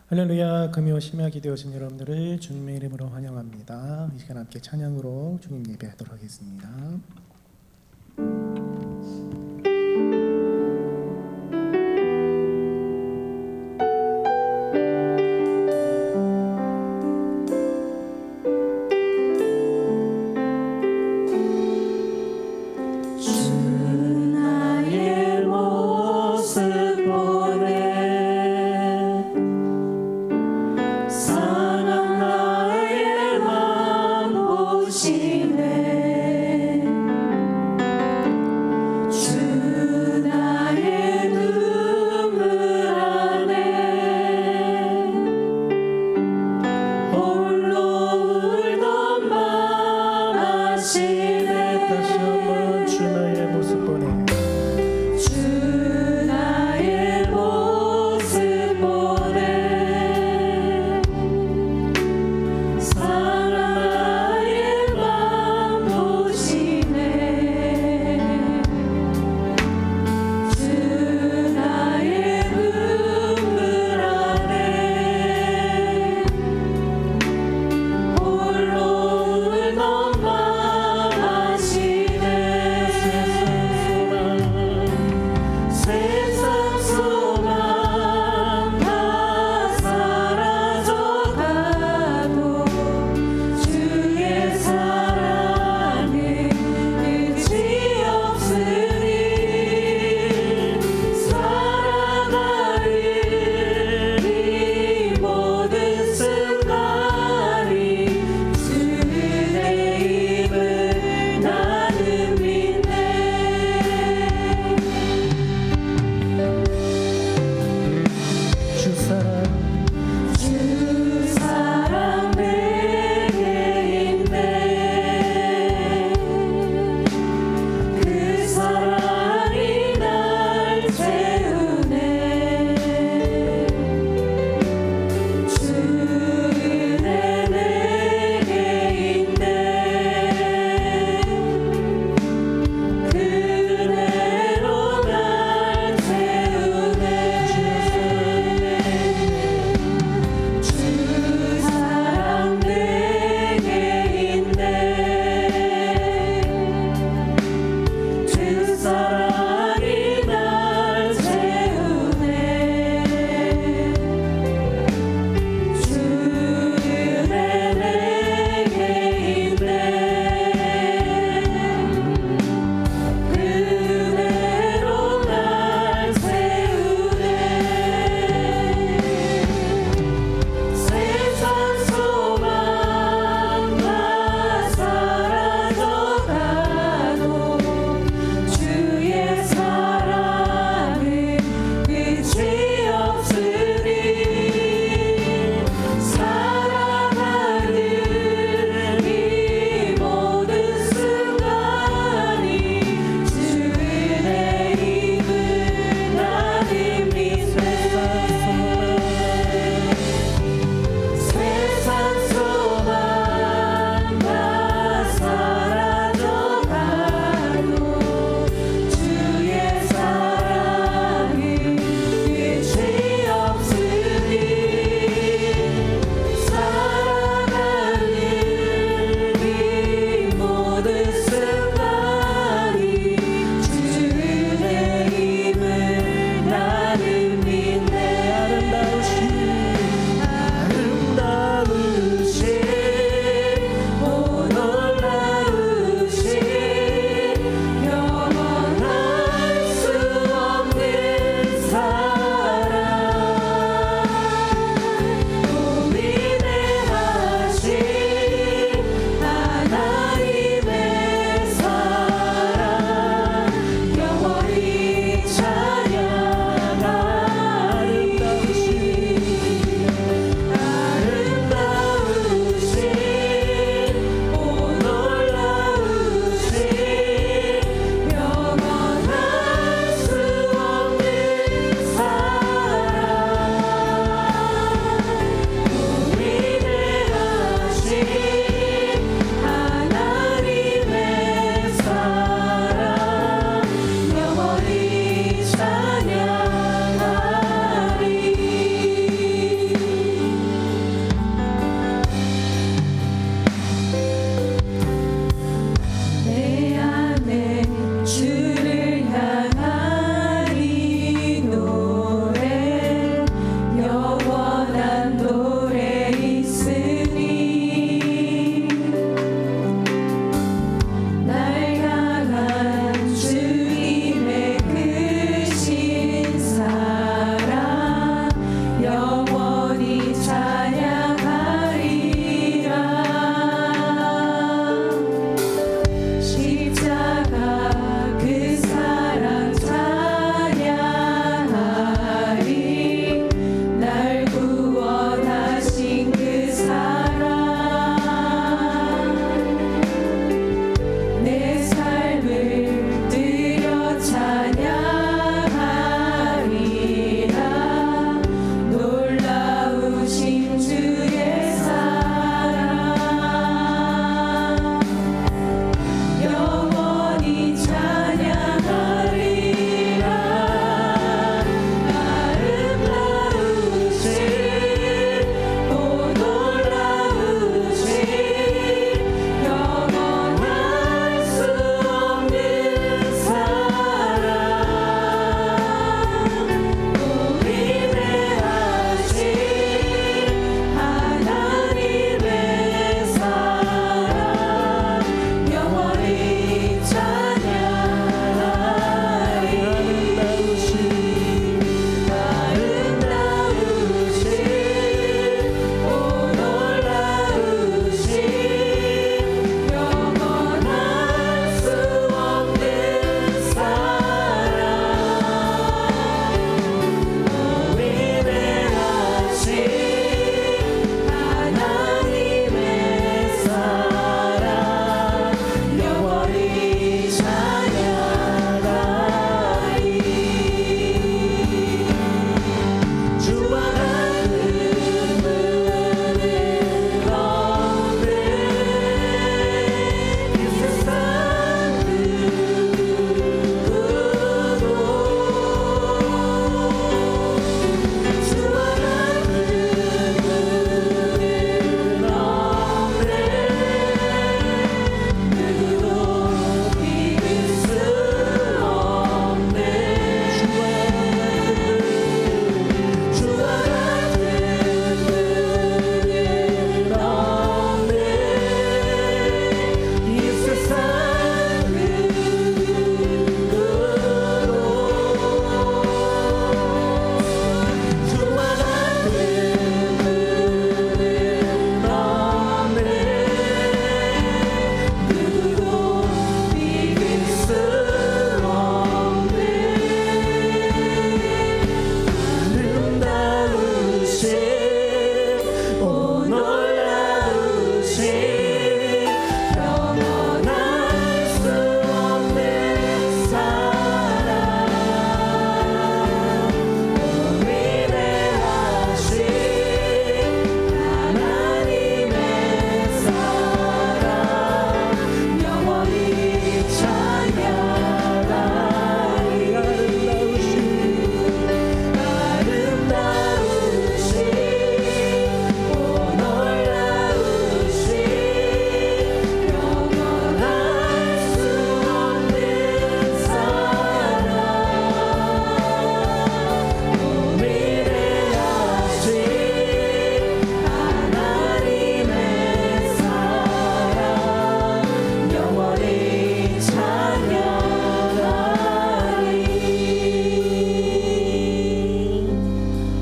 할렐루야. 금요 심야기 되어신 여러분들을 주님의 이름으로 환영합니다. 이 시간 함께 찬양으로 주님 예배하도록 하겠습니다. 사랑 나의 맘 보시네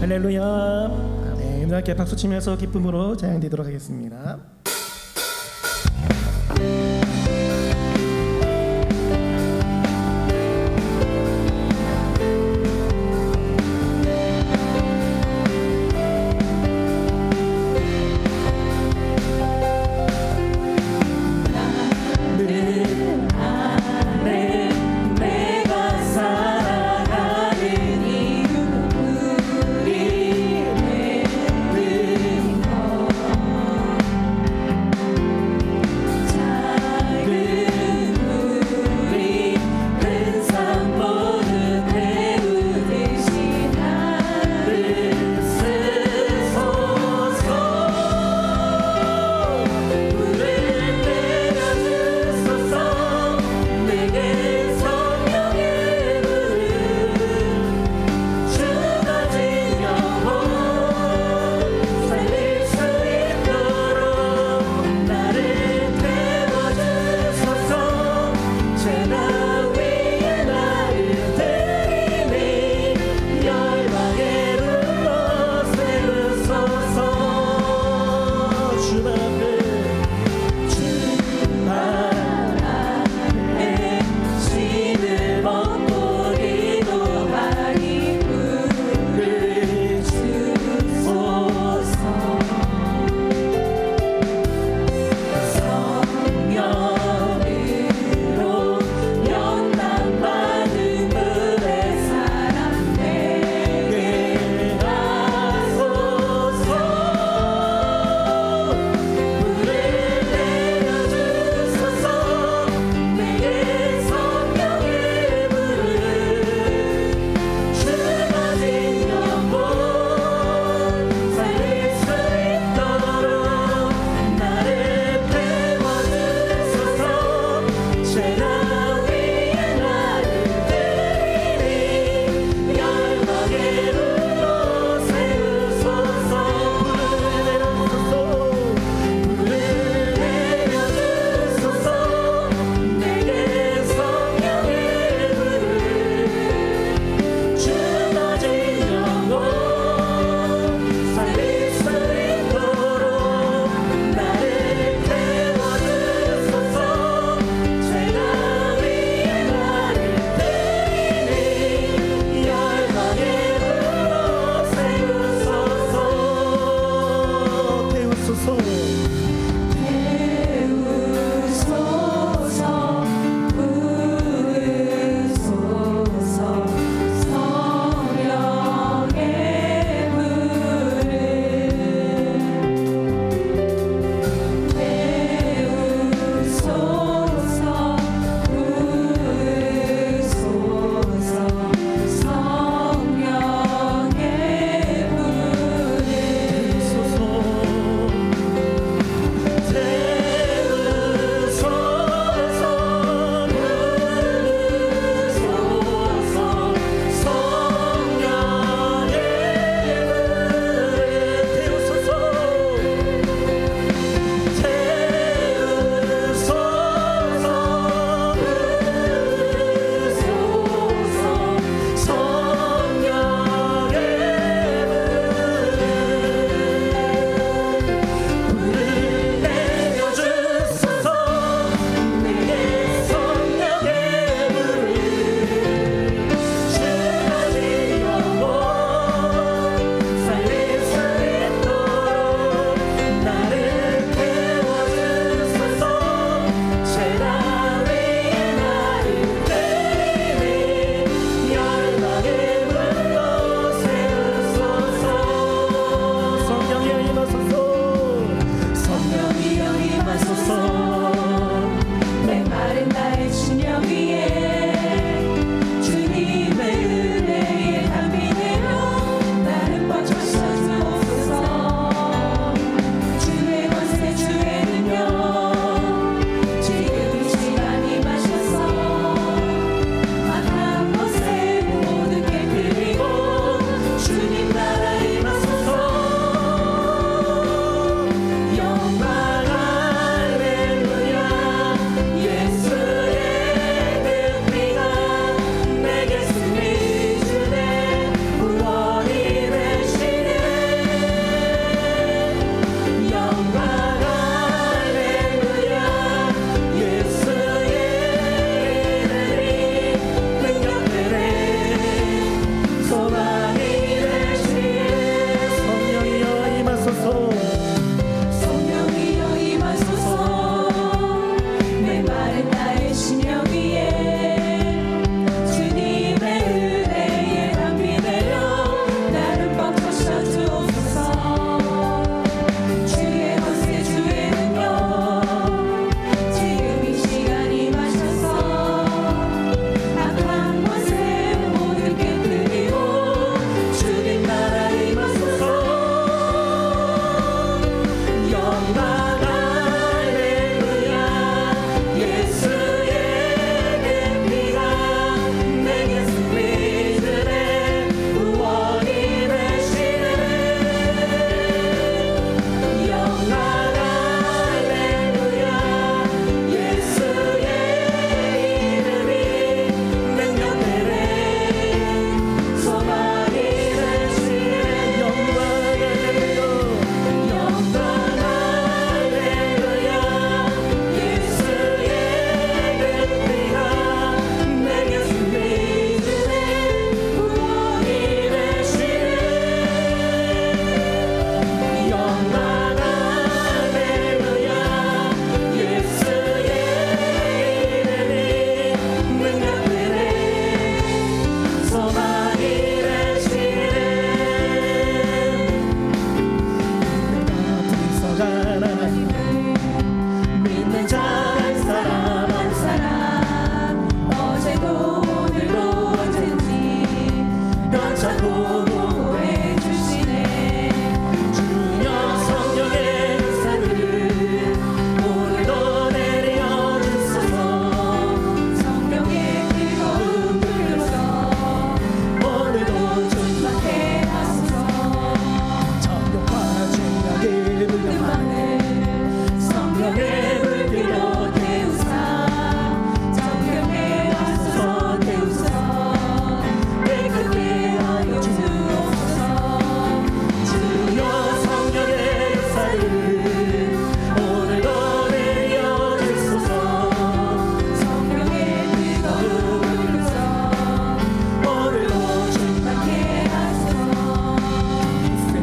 할렐루야. 아멘. 함께 박수 치면서 기쁨으로 찬양드리도록 하겠습니다.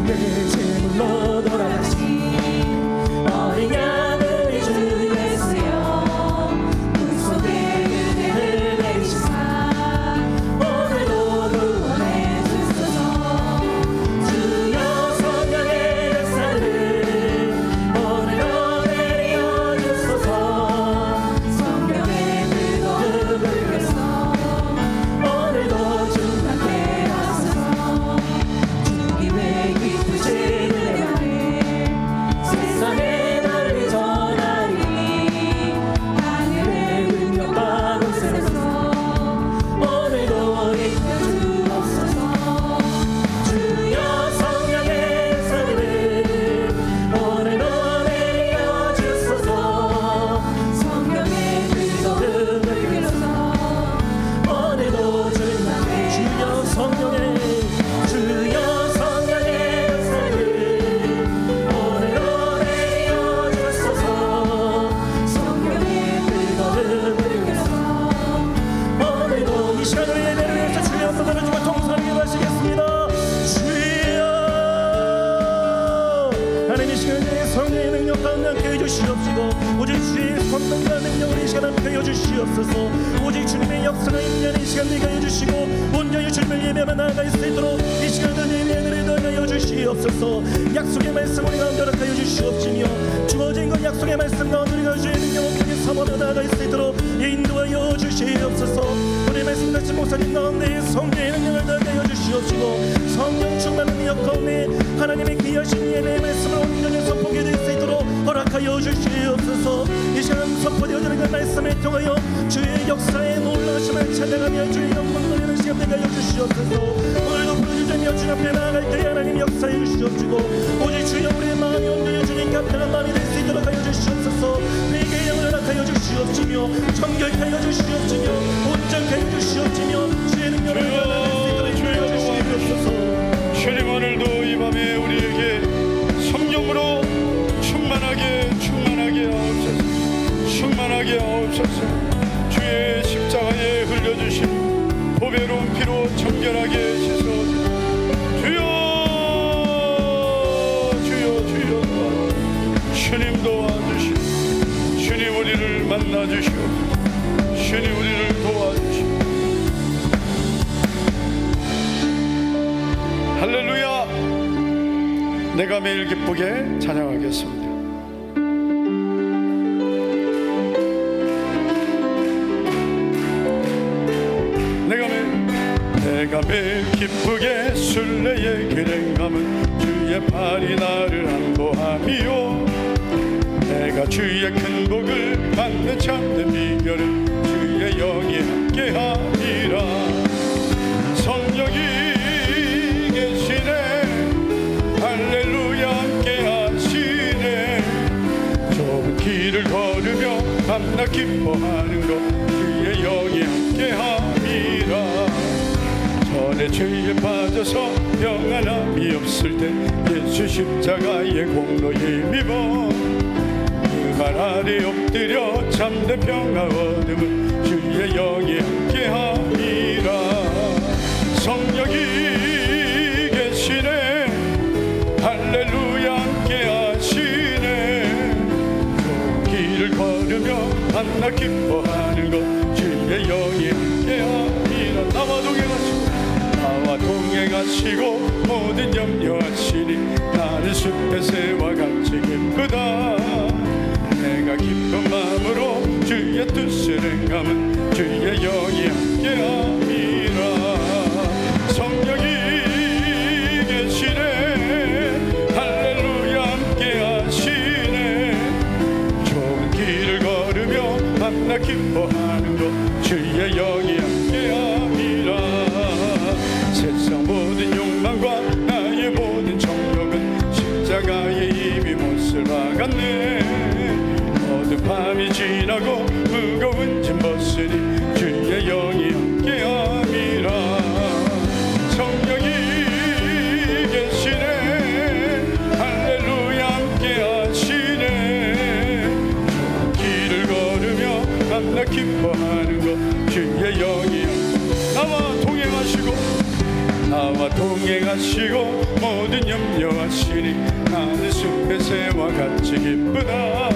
내 제물로 돌아가신 어린 양을 주 예수여 그 속에 그대를 내리시사 오늘도 구원해 주소서. 주여 성령의 역사를 오늘도 내려 주소서. 성령의 뜨거운 불에서 오늘도 주 함께 하소서. 주님의 기쁘신 은혜를 세상에 널리 전하리니 하늘의 능력과 곳에서 오늘도 이끌어 주옵소서. 주여 성령의 역사를 오늘도 내려 주소서. 성령의 뜨거운 불에서 오늘도 주님 앞에 주여 성령의 역사를 오늘도 내려 주소서. 성령의 뜨거운 불에서 오늘도 이 시간을 예배를 위해서 주여 한번 들어주고 통성하게 하시겠습니다. 주여 하나님 이 시간에 성령의 능력 가운데 함께 해주시옵시고 오직 주의 권능과 능력을 이 시간 함께 해주시옵소서. 오직 주님의 역사가 임하는 이 시간 내가 해주시고 온전히 주님을 예배하며 나아갈 수 있도록 이 시간을 예배를 더하여 주시옵소서. 약속의 말씀 우리 가운데 허락하여 주시옵시며 주어진 것 약속의 말씀 가운데 우리가 주의 능력을 크게 삼아며 나아갈 수 있도록 인도하여 주시옵소서. 우리 말씀 같은 목사님 가운데 성령의 능력을 더하여 주시옵시고 성령 충만한 능력 가운데 하나님의 귀하신 예배의 말씀을 온전히 선포하게 될 수 있도록 허락하여 주시옵소서. 이 시간 선포되어지는 그 말씀을 통하여 주의 역사의 놀라심을 찬양하며 주의 영광 돌리는 시간 되게 하여 주시옵소서. 오늘도 부르짖으며 주님 앞에 나아갈 때 하나님 역사해 주시옵시고 오직 주여 우리의 마음이 온전히 주님께 합당한 마음이 될 수 있도록 하여 주시옵소서. 내게 영을 허락하여 주시옵시며 정결케 하여 주시옵시며 온전케 하여 주시옵시며 주의 능력을 나아갈 수 있도록 주여 주시옵소서. 주님 오늘도 이 밤에 우리에게 성령으로 충만하게 하옵소서. 충만하게 하옵소서. 주의 십자가에 흘려주신 보배로운 피로 정결하게 씻어 주여 주님 도와주시오. 주님 우리를 만나주시오. 주님 우리를 도와주시오. 할렐루야. 내가 매일 기쁘게 찬양하겠습니다. 내가 매일 기쁘게 순례의 길을 가면 주의 팔이 나를 안보하미요. 내가 주의 큰 복을 받는 참된 비결은 주의 영이 함께함이라. 성령이 계시네. 할렐루야 함께하시네. 좁은 길을 걸으며 밤낮 기뻐하는 것 주의 영이 함께함이라. 전에 죄에 빠져서 평안함이 없을 때 예수 십자가의 공로에 힘입어 그 발 아래 엎드려 참된 평화 얻음은 주의 영이 함께함이라. 성령이 계시네. 할렐루야 함께하시네. 좁은 길을 걸으며 밤낮 기뻐하는 것 주의 영이 함께함이라. 나와 동행하시고 모든 염려하시니 나는 숲의 새와 같이 기쁘다. 내가 기쁜 마음으로 주의 뜻을 행함은 주의 영이 함께함이라. 성령이 계시네. 할렐루야 함께하시네. 좋은 길을 걸으며 밤낮 기뻐하는 것 주의 영이 함께함이라. 세상 모든 욕망과 나의 모든 정욕은 십자가에 이미 못을 박았네. 어두운 밤이 지나고 무거운 짐 벗으니 주의 영이 함께함이라. 성령이 계시네. 할렐루야 함께하시네. 좋은 길을 걸으며 밤낮 기뻐하는 것 주의 영이 나와 동행하시고 모든 염려 인도하시니 나는 숲의 새와 같이 기쁘다.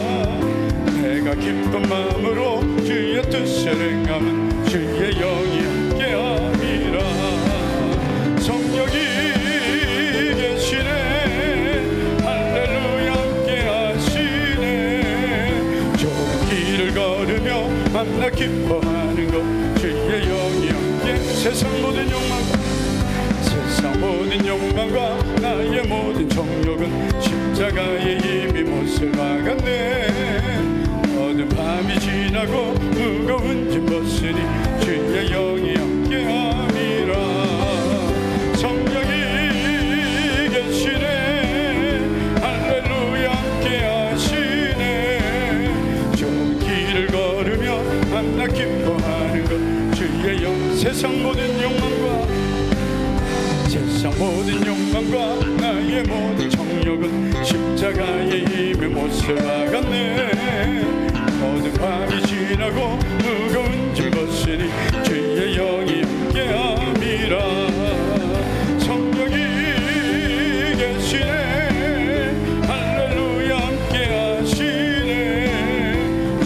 내가 기쁜 마음으로 주의 뜻을 행하면 주의 영이 함께함이라. 성령이 계시네 할렐루야 함께하시네. 좁은 길을 걸으며 만나 기뻐하는 것 주의 영이 함께. 세상 모든 욕망과 나의 모든 정욕은 십자가에 이미 못을 박았네. 어두운 밤이 지나고 무거운 짐 벗으니 주의 영이 함께함이라. 성령이 계시네 할렐루야 함께하시네. 좁은 길을 걸으며 만나 기뻐하는 것 주의 영. 세상 모든 욕망과 나의 모든 정욕은 십자가에 이미 못을 박았네. 어두운 밤이 지나고 무거운 짐 벗으니 주의 영이 함께함이라. 성령이 계시네 할렐루야 함께하시네.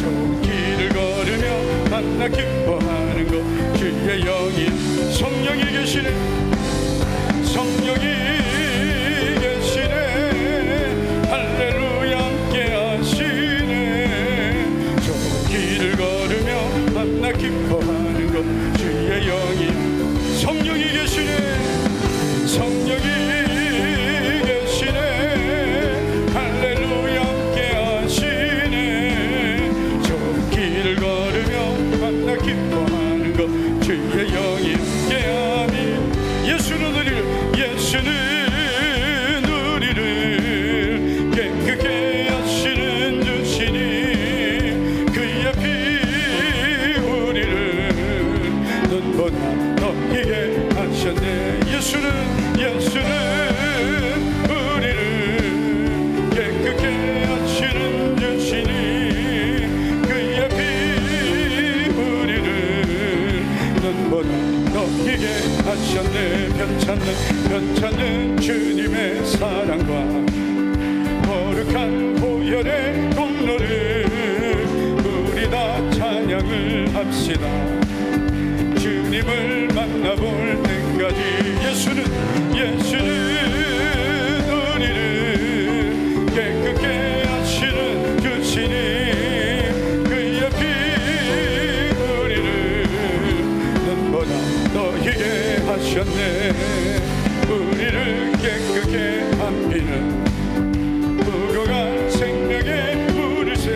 좋은 길을 걸으며 만나 기뻐하는 것 주의 영이. 성령이 계시네 성령이 계시네 할렐루야 함께하시네. 좋은 길을 걸으며 만나 기뻐하는 것 주의 영이. 성령이 계시네 성령이 계시네 할렐루야 함께하시네. 좋은 길을 걸으며 만나 기뻐하는 것 주의 영이 함께하니. 예수는 우리를 깨끗게 하시는 주시니 그의 피 우리를 눈보다 넘기게 하셨네. 예수는 우리를 깨끗게 하시는 주시니 그의 피 우리를 눈보다 넘기게 하셨네. 편찮는 주님의 사랑과 거룩한 보혈의 공로를 우리 다 찬양을 합시다. 주님을 만나볼 때까지. 예수는 우리를 깨끗게 하시는 주시니 그의 피 우리를 눈보다 너희게 하셨네. 우리를 깨끗게 한 피는 무고가 생명의 물을 새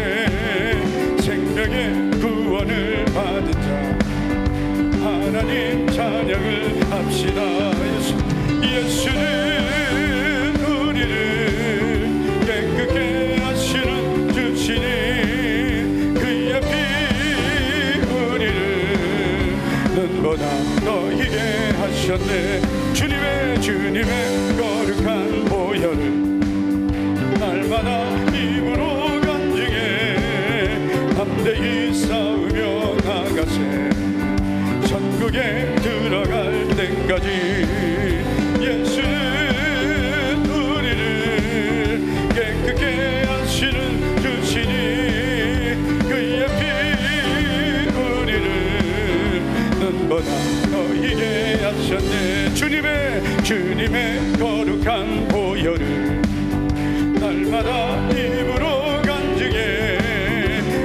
생명의 구원을 받은 자 하나님 찬양을 합시다. 예수는 우리를 깨끗게 하시는 주시니 그의 피 우리를 눈보다 너희게 하셨네. 주님의 거룩한 보혈을 날마다 입으로 간증해 담대히 싸우며 나가세. 천국에 들어갈 때까지. 예수는 우리를 깨끗게 하시는 주시니 그의 피 우리를 눈보다 너희게 하셨네. 주님의 거룩한 보혈을 날마다 입으로 간증해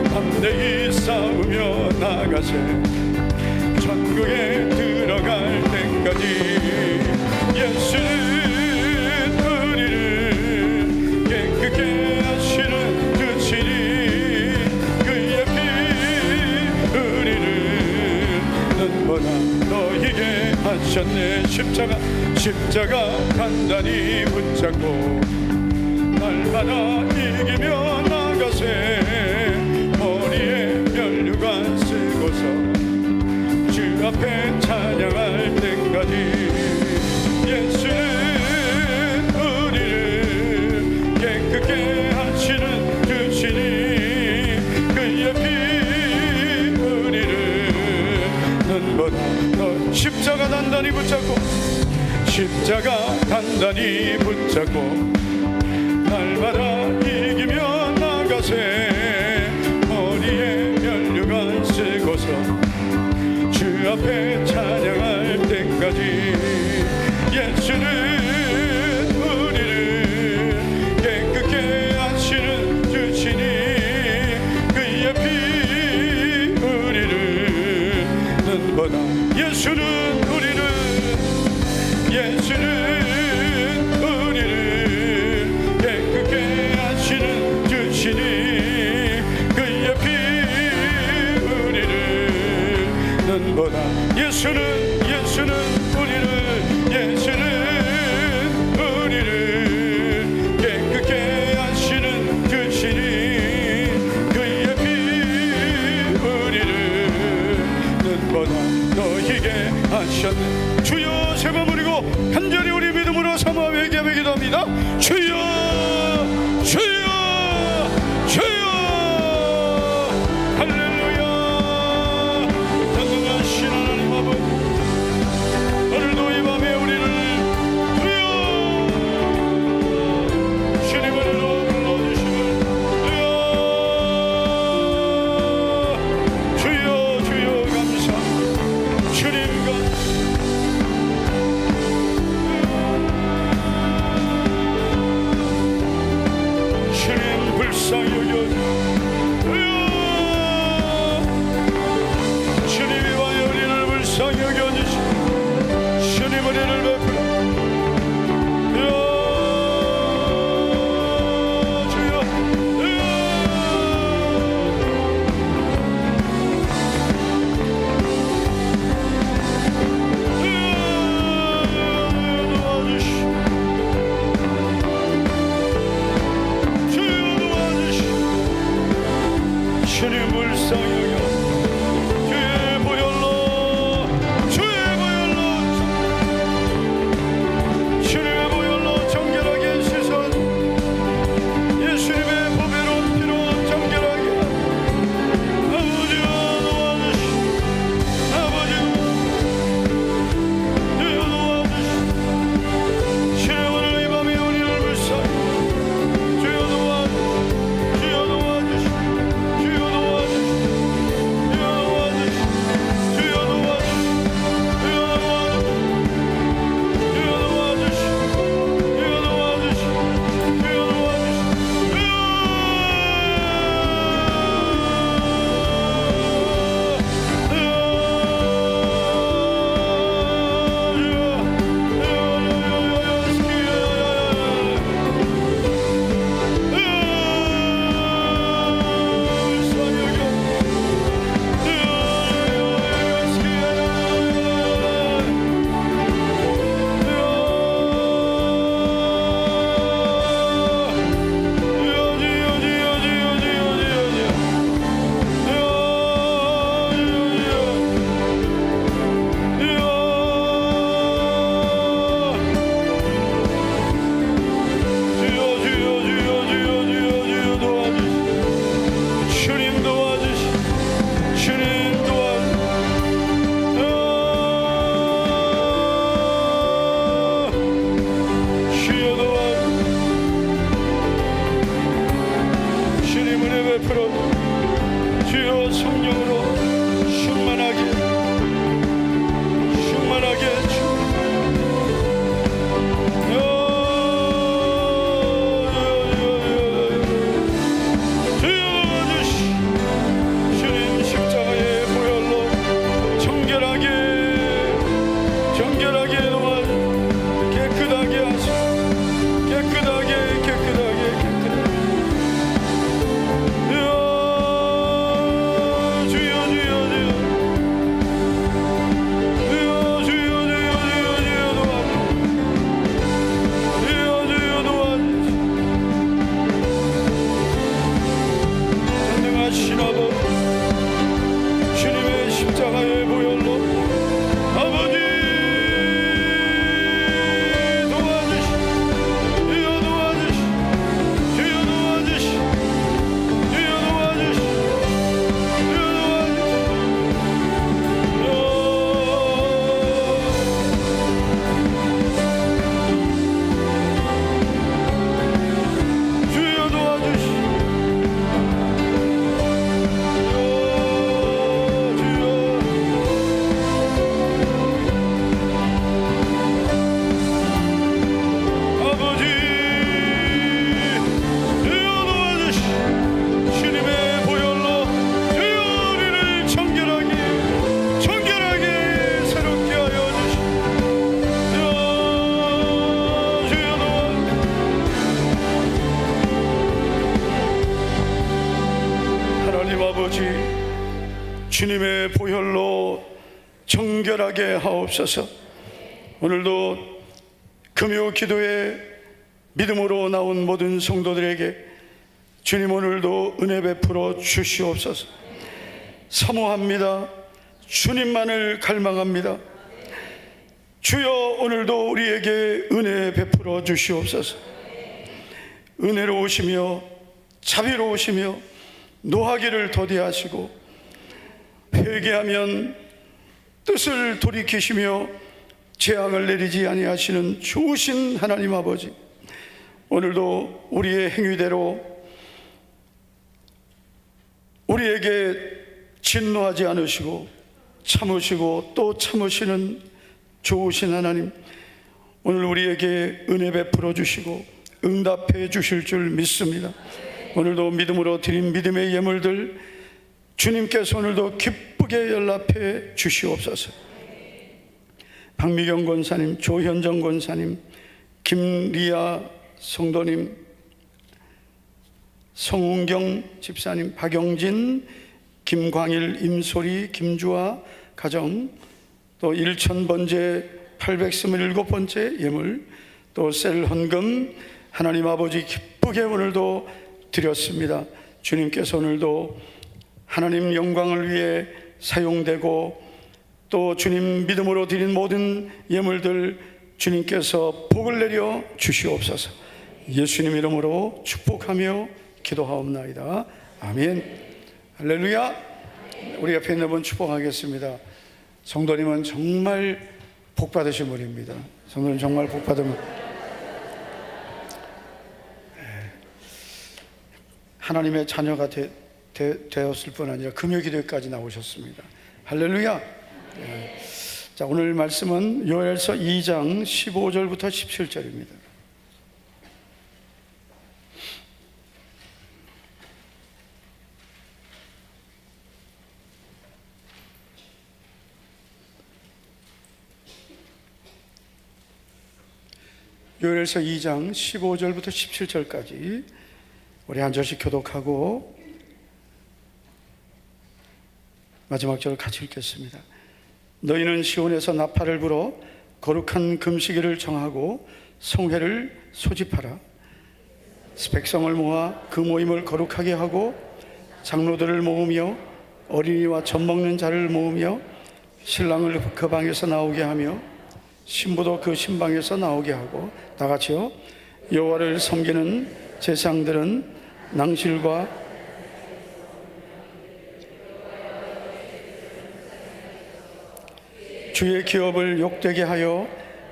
담대히 싸우며 나가세. 천국에 들어갈 때까지. 예수는 우리를 깨끗게 하시는 주시니 그의 피 우리를 눈보다 너희게 하셨네. 십자가 단단히 붙잡고 날마다 이기며 나가세. 머리에 면류관 쓰고서 주 앞에 찬양할 때까지. 예수는 우리를 깨끗게 하시는 주시니 그의 피 우리를 눈보다 너. 십자가 단단히 붙잡고 붙잡고 날마다 이기며 나가세. 머리에 면류관 쓰고서 주 앞에 찬양할 때까지 예수는 우리를 깨끗게 하시는 주시니 그의 피 우리를 눈보다 예수는 우리를 깨끗게 하시는 주시니 그의 피 우리를 눈보다 예수는 우리를 깨끗게 하시는 주시니 그의 피 우리를 눈보다 너희게 하셨네. 주여 세 번 부르고 간절히 우리 믿음으로 삼아 회개하며 기도합니다. 주여 주여 주여 할렐루야. 전능하신 하나님 아버지, 오늘도 이 밤에 우리를 주여 주님을 불러주시면 주여 주여 감사 주님과 주님 불쌍히 여겨주시오. 주님이 와여 우리를 불쌍히 여겨주시오. 주님 은혜를 베풀어 주여 주님 불쌍히 여겨 주의 보혈로 주님의 보혈로 정결하게 씻어 예수님의 보배로운 피로 정결하게 아버지여 도와주시오. 아버지여 도와주시오. 주여 오늘 이 밤에 우리를 불쌍히 주여 도와주시오. 주여 도와주시오. 주여 도와주시오. 주여 주여 아버지, 주님의 보혈로 정결하게 하옵소서. 오늘도 금요 기도에 믿음으로 나온 모든 성도들에게 주님 오늘도 은혜 베풀어 주시옵소서. 사모합니다. 주님만을 갈망합니다. 주여 오늘도 우리에게 은혜 베풀어 주시옵소서. 은혜로우시며 자비로우시며 노하기를 더디하시고 회개하면 뜻을 돌이키시며 재앙을 내리지 아니하시는 좋으신 하나님 아버지, 오늘도 우리의 행위대로 우리에게 진노하지 않으시고 참으시고 또 참으시는 좋으신 하나님, 오늘 우리에게 은혜 베풀어 주시고 응답해 주실 줄 믿습니다. 오늘도 믿음으로 드린 믿음의 예물들 주님께서 오늘도 기쁘게 연락해 주시옵소서. 박미경 권사님, 조현정 권사님, 김리아 성도님, 성운경 집사님, 박영진, 김광일, 임소리, 김주아 가정, 또 1000번째 827번째 예물, 또 셀 헌금 하나님 아버지 기쁘게 오늘도 드렸습니다. 주님께서 오늘도 하나님 영광을 위해 사용되고 또 주님 믿음으로 드린 모든 예물들 주님께서 복을 내려 주시옵소서. 예수님 이름으로 축복하며 기도하옵나이다. 아멘. 할렐루야. 우리 옆에 있는 분 축복하겠습니다. 성도님은 정말 복 받으신 분입니다. 성도님 정말 복 받으면 하나님의 자녀가 되었을 뿐 아니라 금요기도회까지 나오셨습니다. 할렐루야. 자, 오늘 말씀은 요엘서 2장 15절부터 17절입니다. 요엘서 2장 15절부터 17절까지 우리 한 절씩 교독하고 마지막 절을 같이 읽겠습니다. 너희는 시온에서 나팔을 불어 거룩한 금식일을 정하고 성회를 소집하라. 백성을 모아 그 모임을 거룩하게 하고 장로들을 모으며 어린이와 젖 먹는 자를 모으며 신랑을 그 방에서 나오게 하며 신부도 그 신방에서 나오게 하고, 다 같이요. 여호와를 섬기는 제사장들은 낭실과 주의 기업을 욕되게 하여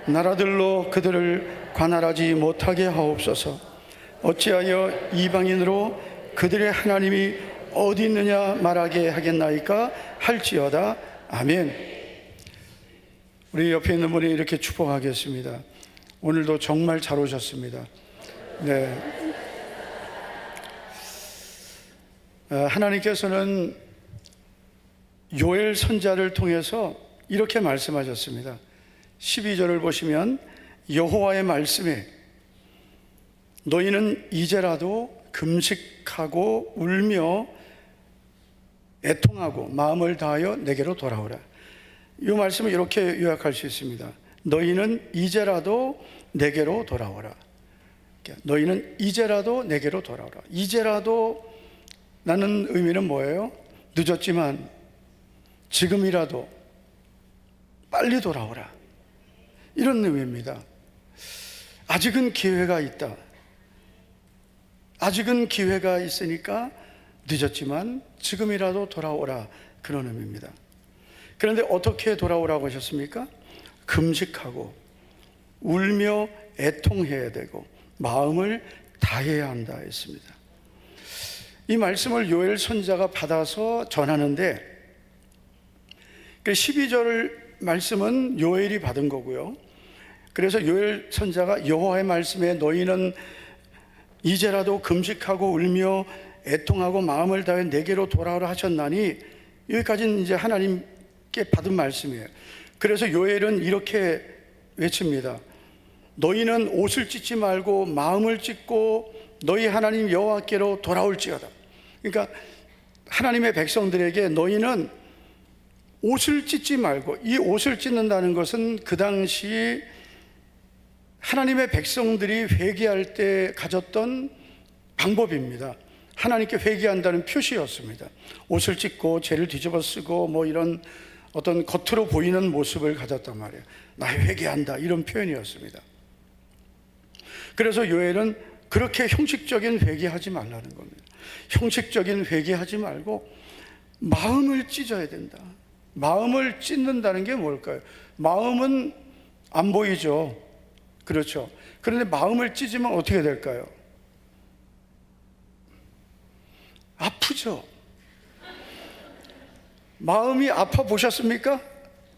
나라들로 그들을 관할하지 못하게 하옵소서. 어찌하여 이방인으로 그들의 하나님이 어디 있느냐 말하게 하겠나이까 할지어다. 아멘. 우리 옆에 있는 분이 이렇게 축복하겠습니다. 오늘도 정말 잘 오셨습니다. 네. 하나님께서는 요엘 선지자를 통해서 이렇게 말씀하셨습니다. 12절을 보시면 여호와의 말씀에 너희는 이제라도 금식하고 울며 애통하고 마음을 다하여 내게로 돌아오라. 이 말씀을 이렇게 요약할 수 있습니다. 너희는 이제라도 내게로 돌아오라. 너희는 이제라도 내게로 돌아오라. 이제라도 라는 의미는 뭐예요? 늦었지만 지금이라도 빨리 돌아오라, 이런 의미입니다. 아직은 기회가 있다. 아직은 기회가 있으니까 늦었지만 지금이라도 돌아오라, 그런 의미입니다. 그런데 어떻게 돌아오라고 하셨습니까? 금식하고 울며 애통해야 되고 마음을 다해야 한다 했습니다. 이 말씀을 요엘 선지자가 받아서 전하는데, 그 12절 말씀은 요엘이 받은 거고요. 그래서 요엘 선지자가 여호와의 말씀에 너희는 이제라도 금식하고 울며 애통하고 마음을 다해 내게로 돌아오라 하셨나니, 여기까지는 이제 하나님께 받은 말씀이에요. 그래서 요엘은 이렇게 외칩니다. 너희는 옷을 찢지 말고 마음을 찢고 너희 하나님 여호와께로 돌아올지어다. 그러니까 하나님의 백성들에게 너희는 옷을 찢지 말고, 이 옷을 찢는다는 것은 그 당시 하나님의 백성들이 회개할 때 가졌던 방법입니다. 하나님께 회개한다는 표시였습니다. 옷을 찢고 죄를 뒤집어 쓰고 뭐 이런 어떤 겉으로 보이는 모습을 가졌단 말이에요. 나 회개한다, 이런 표현이었습니다. 그래서 요엘은 그렇게 형식적인 회개하지 말라는 겁니다. 형식적인 회개하지 말고 마음을 찢어야 된다. 마음을 찢는다는 게 뭘까요? 마음은 안 보이죠. 그렇죠. 그런데 마음을 찢으면 어떻게 될까요? 아프죠. 마음이 아파 보셨습니까?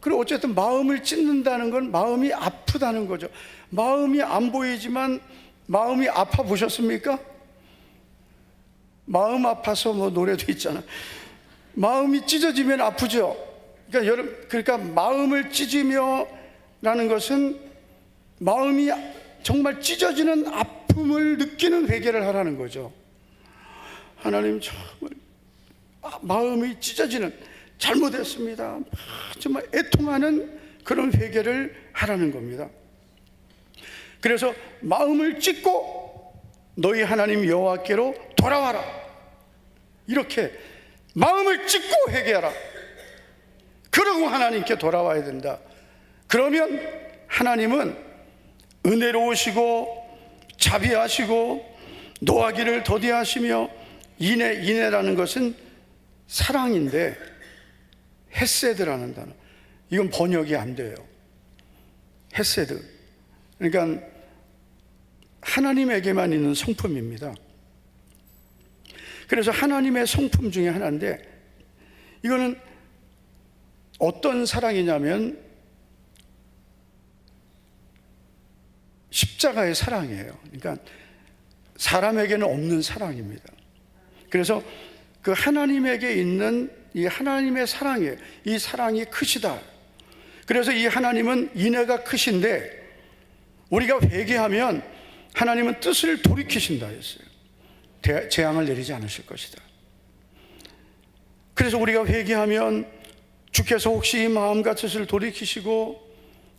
그리고 어쨌든 마음을 찢는다는 건 마음이 아프다는 거죠. 마음이 안 보이지만 마음이 아파 보셨습니까? 마음 아파서 뭐 노래도 있잖아. 마음이 찢어지면 아프죠. 그러니까 여러분, 그러니까 마음을 찢으며 라는 것은 마음이 정말 찢어지는 아픔을 느끼는 회개를 하라는 거죠. 하나님, 정말 마음이 찢어지는, 잘못했습니다, 정말 애통하는 그런 회개를 하라는 겁니다. 그래서 마음을 찢고 너희 하나님 여호와께로 돌아와라, 이렇게 마음을 찢고 회개하라. 그러고 하나님께 돌아와야 된다. 그러면 하나님은 은혜로우시고 자비하시고 노하기를 더디하시며, 인애라는 것은 사랑인데 헤세드라는 단어, 이건 번역이 안 돼요. 헤세드, 그러니까 하나님에게만 있는 성품입니다. 그래서 하나님의 성품 중에 하나인데, 이거는 어떤 사랑이냐면 십자가의 사랑이에요. 그러니까 사람에게는 없는 사랑입니다. 그래서 그 하나님에게 있는 이 하나님의 사랑이에요. 이 사랑이 크시다. 그래서 이 하나님은 인애가 크신데, 우리가 회개하면 하나님은 뜻을 돌이키신다 했어요. 재앙을 내리지 않으실 것이다. 그래서 우리가 회개하면 주께서 혹시 이 마음과 뜻을 돌이키시고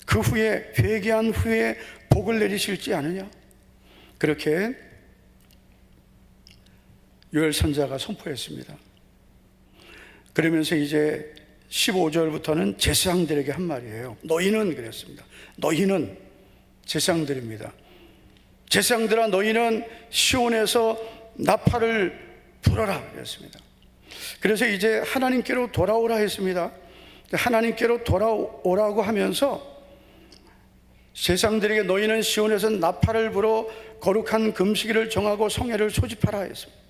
그 후에, 회개한 후에 복을 내리실지 않으냐, 그렇게 요엘 선지자가 선포했습니다. 그러면서 이제 15절부터는 제사장들에게 한 말이에요. 너희는, 그랬습니다. 너희는 제사장들입니다. 제사장들아, 너희는 시온에서 나팔을 불어라, 그랬습니다. 그래서 이제 하나님께로 돌아오라 했습니다. 하나님께로 돌아오라고 하면서 제사장들에게 너희는 시온에서 나팔을 불어 거룩한 금식일을 정하고 성회를 소집하라 했습니다.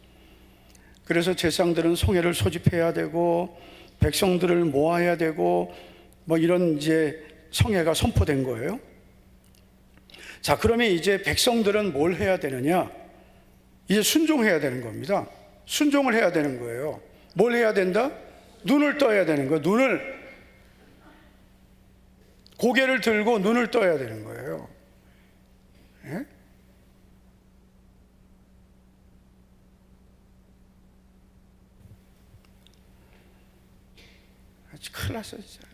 그래서 제사장들은 성회를 소집해야 되고 백성들을 모아야 되고 뭐 이런 이제 성회가 선포된 거예요. 자, 그러면 이제 백성들은 뭘 해야 되느냐? 이제 순종해야 되는 겁니다. 순종을 해야 되는 거예요. 뭘 해야 된다? 눈을 떠야 되는 거예요. 고개를 들고 눈을 떠야 되는 거예요. 예? 큰일 났어 진짜.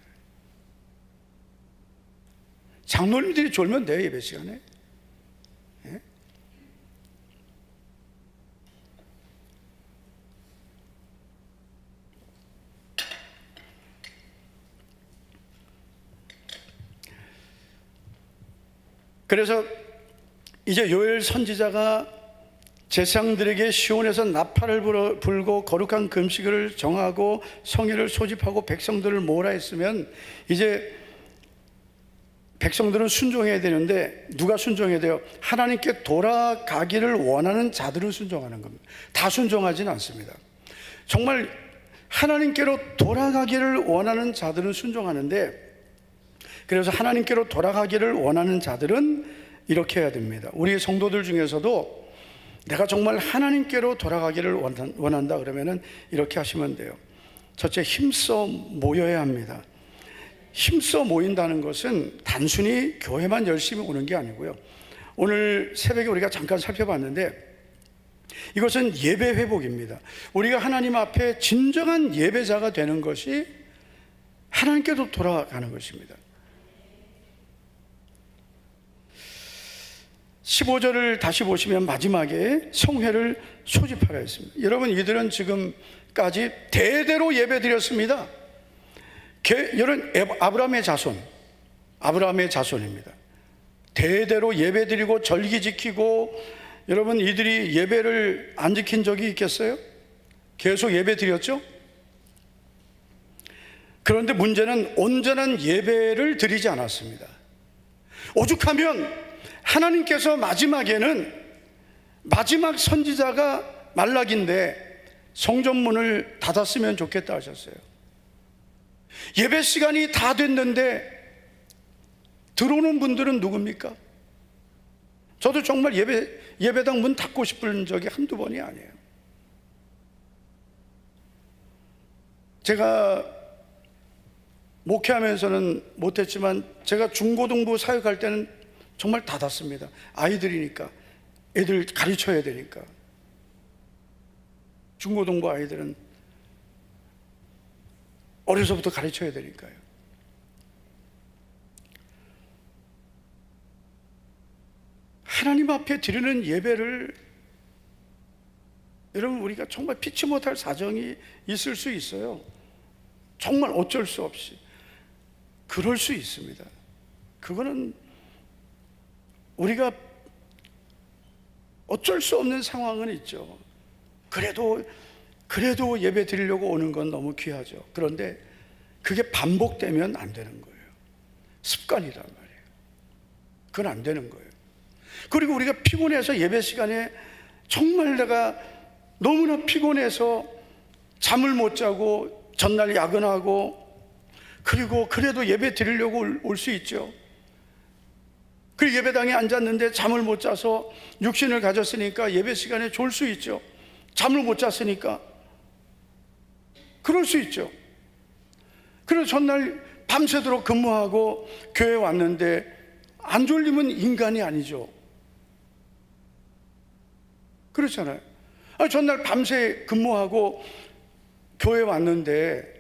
장로님들이 졸면 돼요, 예배 시간에. 예? 그래서 이제 요엘 선지자가 제사장들에게 시온에서 나팔을 불고 거룩한 금식을 정하고 성회를 소집하고 백성들을 모으라 했으면, 이제 백성들은 순종해야 되는데 누가 순종해야 돼요? 하나님께 돌아가기를 원하는 자들은 순종하는 겁니다. 다 순종하지는 않습니다. 정말 하나님께로 돌아가기를 원하는 자들은 순종하는데, 그래서 하나님께로 돌아가기를 원하는 자들은 이렇게 해야 됩니다. 우리 성도들 중에서도 내가 정말 하나님께로 돌아가기를 원한다 그러면은 이렇게 하시면 돼요. 첫째, 힘써 모여야 합니다. 힘써 모인다는 것은 단순히 교회만 열심히 오는 게 아니고요. 오늘 새벽에 우리가 잠깐 살펴봤는데 이것은 예배 회복입니다. 우리가 하나님 앞에 진정한 예배자가 되는 것이 하나님께로 돌아가는 것입니다. 15절을 다시 보시면 마지막에 성회를 소집하라 했습니다. 여러분, 이들은 지금까지 대대로 예배 드렸습니다. 이런 아브라함의 자손입니다. 대대로 예배 드리고 절기 지키고, 여러분, 이들이 예배를 안 지킨 적이 있겠어요? 계속 예배 드렸죠? 그런데 문제는 온전한 예배를 드리지 않았습니다. 오죽하면 하나님께서 마지막에는 마지막 선지자가 말라기인데 성전문을 닫았으면 좋겠다 하셨어요. 예배 시간이 다 됐는데 들어오는 분들은 누굽니까? 저도 정말 예배당 문 닫고 싶은 적이 한두 번이 아니에요. 제가 목회하면서는 못했지만 제가 중고등부 사역할 때는 정말 닫았습니다. 아이들이니까, 애들 가르쳐야 되니까. 중고등부 아이들은 어려서부터 가르쳐야 되니까요. 하나님 앞에 드리는 예배를, 여러분, 우리가 정말 피치 못할 사정이 있을 수 있어요. 정말 어쩔 수 없이 그럴 수 있습니다. 그거는 우리가 어쩔 수 없는 상황은 있죠. 그래도 예배 드리려고 오는 건 너무 귀하죠. 그런데 그게 반복되면 안 되는 거예요. 습관이란 말이에요. 그건 안 되는 거예요. 그리고 우리가 피곤해서 예배 시간에 정말 내가 너무나 피곤해서 잠을 못 자고 전날 야근하고, 그리고 그래도 예배 드리려고 올 수 있죠. 그 예배당에 앉았는데 잠을 못 자서 육신을 가졌으니까 예배 시간에 졸 수 있죠. 잠을 못 잤으니까 그럴 수 있죠. 그래서 전날 밤새도록 근무하고 교회 왔는데 안 졸리면 인간이 아니죠. 그렇잖아요. 전날 밤새 근무하고 교회 왔는데,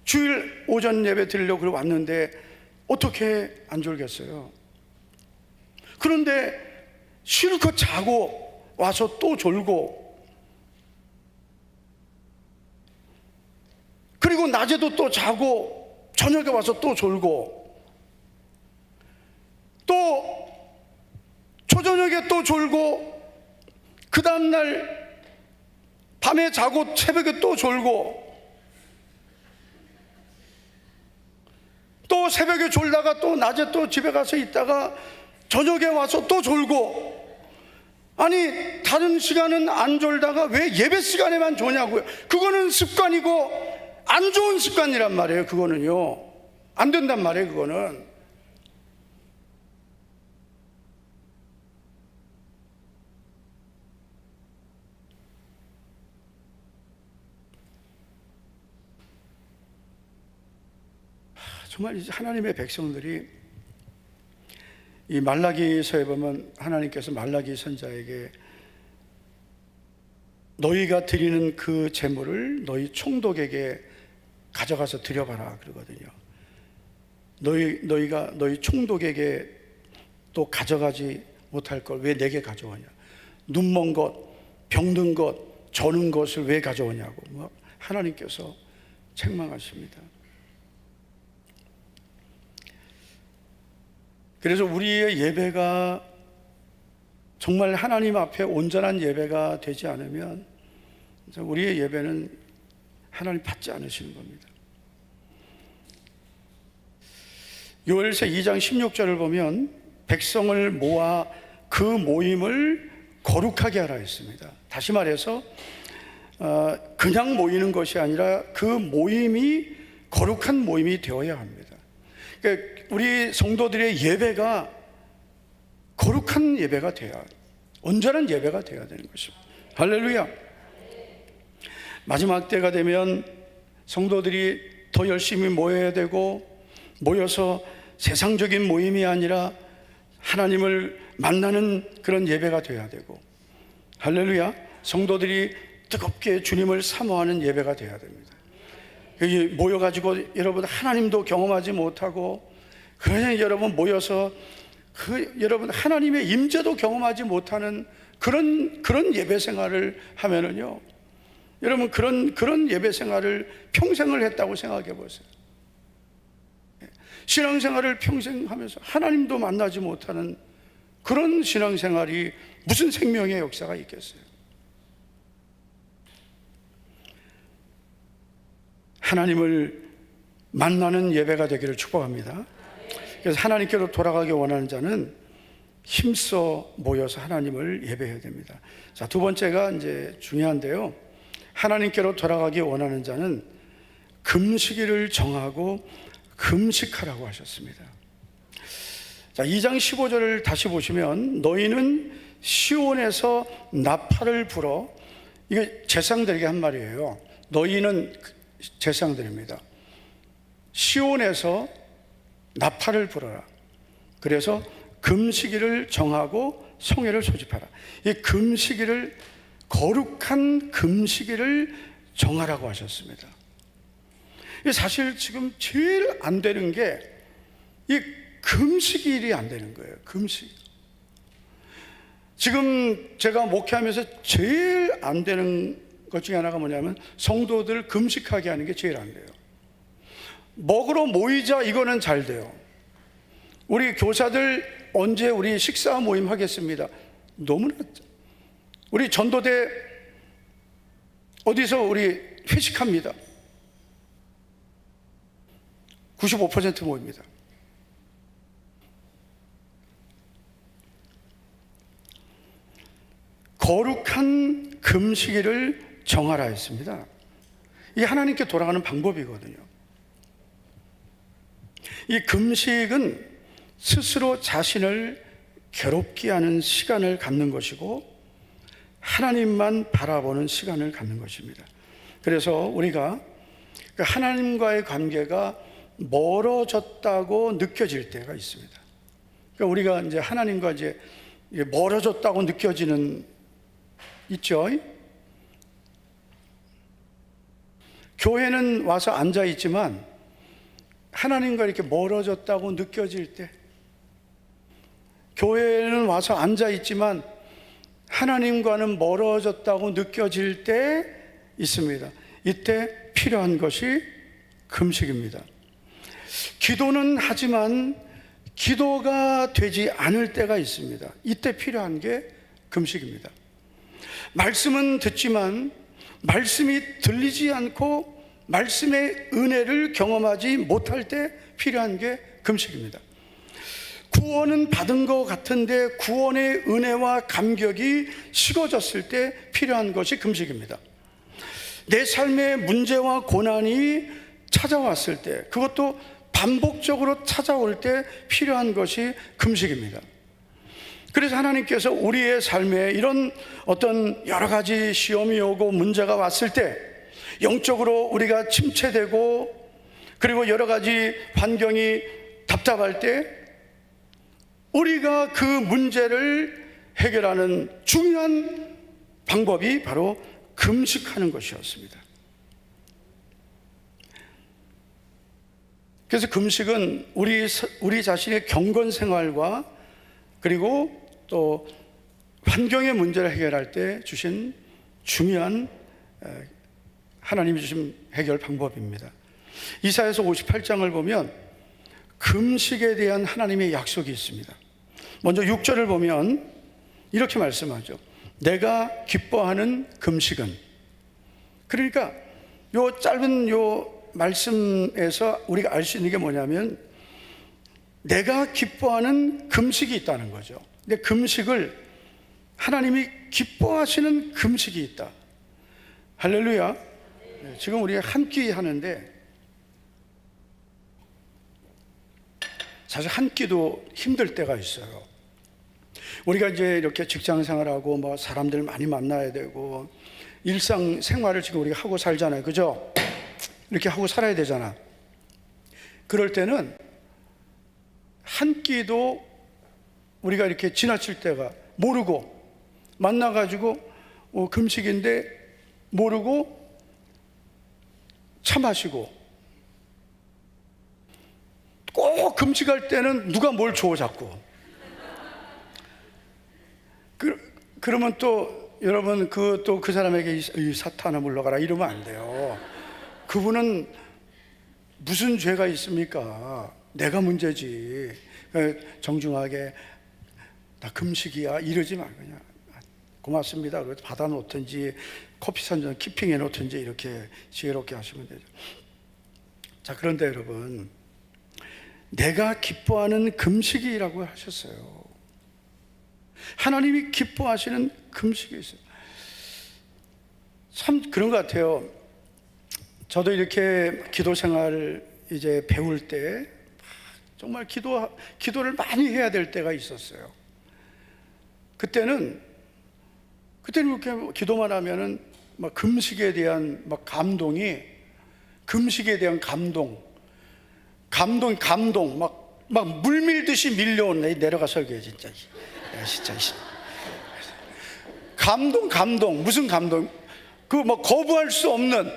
주일 오전 예배 드리려고 왔는데 어떻게 안 졸겠어요? 그런데 실컷 자고 와서 또 졸고, 그리고 낮에도 또 자고 저녁에 와서 또 졸고, 또 초저녁에 또 졸고, 그 다음날 밤에 자고 새벽에 또 졸고, 또 새벽에 졸다가 또 낮에 또 집에 가서 있다가 저녁에 와서 또 졸고. 아니, 다른 시간은 안 졸다가 왜 예배 시간에만 조냐고요. 그거는 습관이고 안 좋은 습관이란 말이에요. 그거는요, 안 된단 말이에요. 그거는. 정말 이제 하나님의 백성들이, 이 말라기서에 보면 하나님께서 말라기 선자에게 너희가 드리는 그 제물을 너희 총독에게 가져가서 드려봐라 그러거든요. 너희가 너희 총독에게 또 가져가지 못할 걸 왜 내게 가져오냐, 눈먼 것, 병든 것, 저는 것을 왜 가져오냐고 하나님께서 책망하십니다. 그래서 우리의 예배가 정말 하나님 앞에 온전한 예배가 되지 않으면 우리의 예배는 하나님 받지 않으시는 겁니다. 요엘서 2장 16절을 보면 백성을 모아 그 모임을 거룩하게 하라 했습니다. 다시 말해서 그냥 모이는 것이 아니라 그 모임이 거룩한 모임이 되어야 합니다. 그러니까 우리 성도들의 예배가 거룩한 예배가 돼야, 온전한 예배가 돼야 되는 것입니다. 할렐루야. 마지막 때가 되면 성도들이 더 열심히 모여야 되고, 모여서 세상적인 모임이 아니라 하나님을 만나는 그런 예배가 돼야 되고, 할렐루야. 성도들이 뜨겁게 주님을 사모하는 예배가 되어야 됩니다. 여기 모여가지고 여러분 하나님도 경험하지 못하고 그냥 여러분 모여서 여러분 하나님의 임재도 경험하지 못하는 그런 예배 생활을 하면은요, 여러분 그런 예배 생활을 평생을 했다고 생각해 보세요. 신앙생활을 평생 하면서 하나님도 만나지 못하는 그런 신앙생활이 무슨 생명의 역사가 있겠어요? 하나님을 만나는 예배가 되기를 축복합니다. 그래서 하나님께로 돌아가기 원하는 자는 힘써 모여서 하나님을 예배해야 됩니다. 자, 두 번째가 이제 중요한데요. 하나님께로 돌아가기 원하는 자는 금식일을 정하고 금식하라고 하셨습니다. 자, 2장 15절을 다시 보시면 너희는 시온에서 나팔을 불어, 이게 제사장들에게 한 말이에요. 너희는 제사장들입니다. 시온에서 나팔을 불어라. 그래서 금식일을 정하고 성회를 소집하라. 이 금식일을, 거룩한 금식일을 정하라고 하셨습니다. 사실 지금 제일 안 되는 게 이 금식일이 안 되는 거예요. 금식. 지금 제가 목회하면서 제일 안 되는 것 중에 하나가 뭐냐면 성도들 금식하게 하는 게 제일 안 돼요. 먹으러 모이자, 이거는 잘 돼요. 우리 교사들 언제 우리 식사 모임 하겠습니다. 너무나. 우리 전도대 어디서 우리 회식합니다. 95% 모입니다. 거룩한 금식일을 정하라 했습니다. 이게 하나님께 돌아가는 방법이거든요. 이 금식은 스스로 자신을 괴롭게 하는 시간을 갖는 것이고 하나님만 바라보는 시간을 갖는 것입니다. 그래서 우리가 하나님과의 관계가 멀어졌다고 느껴질 때가 있습니다. 그러니까 우리가 이제 하나님과 이제 멀어졌다고 느껴지는 있죠. 교회는 와서 앉아 있지만 하나님과 이렇게 멀어졌다고 느껴질 때, 교회는 와서 앉아 있지만 하나님과는 멀어졌다고 느껴질 때 있습니다. 이때 필요한 것이 금식입니다. 기도는 하지만 기도가 되지 않을 때가 있습니다. 이때 필요한 게 금식입니다. 말씀은 듣지만 말씀이 들리지 않고 말씀의 은혜를 경험하지 못할 때 필요한 게 금식입니다. 구원은 받은 것 같은데 구원의 은혜와 감격이 식어졌을 때 필요한 것이 금식입니다. 내 삶의 문제와 고난이 찾아왔을 때, 그것도 반복적으로 찾아올 때 필요한 것이 금식입니다. 그래서 하나님께서 우리의 삶에 이런 어떤 여러 가지 시험이 오고 문제가 왔을 때, 영적으로 우리가 침체되고 그리고 여러 가지 환경이 답답할 때 우리가 그 문제를 해결하는 중요한 방법이 바로 금식하는 것이었습니다. 그래서 금식은 우리 자신의 경건 생활과 그리고 또 환경의 문제를 해결할 때 주신 중요한 하나님이 주신 해결 방법입니다. 이사야서 58장을 보면 금식에 대한 하나님의 약속이 있습니다. 먼저 6절을 보면 이렇게 말씀하죠. 내가 기뻐하는 금식은, 그러니까 요 짧은 요 말씀에서 우리가 알 수 있는 게 뭐냐면 내가 기뻐하는 금식이 있다는 거죠. 근데 금식을 하나님이 기뻐하시는 금식이 있다. 할렐루야. 지금 우리가 한 끼 하는데 사실 한 끼도 힘들 때가 있어요. 우리가 이제 이렇게 직장 생활하고 뭐 사람들 많이 만나야 되고 일상 생활을 지금 우리가 하고 살잖아요. 그죠? 이렇게 하고 살아야 되잖아. 그럴 때는 한 끼도 우리가 이렇게 지나칠 때가 모르고 만나가지고 금식인데 모르고 차 마시고, 꼭 금식할 때는 누가 뭘 줘 자꾸. 그러면 또 여러분 그 사람에게 이 사탄아 물러가라 이러면 안 돼요. 그분은 무슨 죄가 있습니까? 내가 문제지. 정중하게 나 금식이야 이러지 말고 그냥 고맙습니다 그래도 받아 놓든지 커피 산전 키핑해 놓든지 이렇게 지혜롭게 하시면 되죠. 자, 그런데 여러분, 내가 기뻐하는 금식이라고 하셨어요. 하나님이 기뻐하시는 금식이 있어요. 참 그런 것 같아요. 저도 이렇게 기도 생활 이제 배울 때 정말 기도를 많이 해야 될 때가 있었어요. 그때는 이렇게 기도만 하면은 막 금식에 대한 막 금식에 대한 감동 막 물밀듯이 밀려온 내려가 설교해 진짜. 야, 진짜. 감동 무슨 감동? 그 뭐 거부할 수 없는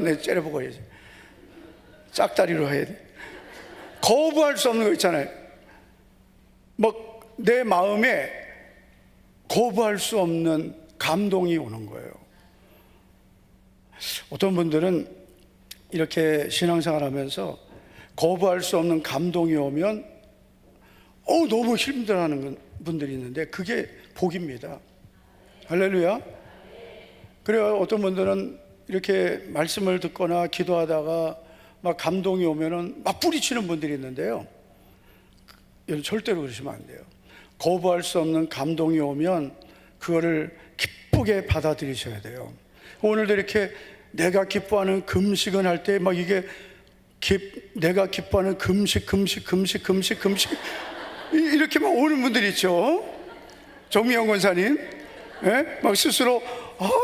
내 째려보고 해야지. 짝다리로 해야 돼. 거부할 수 없는 거 있잖아요. 막 내 마음에 거부할 수 없는 감동이 오는 거예요. 어떤 분들은 이렇게 신앙생활 하면서 거부할 수 없는 감동이 오면 너무 힘들어하는 분들이 있는데 그게 복입니다. 할렐루야. 그래요. 어떤 분들은 이렇게 말씀을 듣거나 기도하다가 막 감동이 오면은 막 뿌리치는 분들이 있는데요, 절대로 그러시면 안 돼요. 거부할 수 없는 감동이 오면 그거를 기쁘게 받아들이셔야 돼요. 오늘도 이렇게 내가 기뻐하는 금식은 할 때 막 이게 내가 기뻐하는 금식 이렇게 막 오는 분들이 있죠. 정미영 권사님, 예? 막 스스로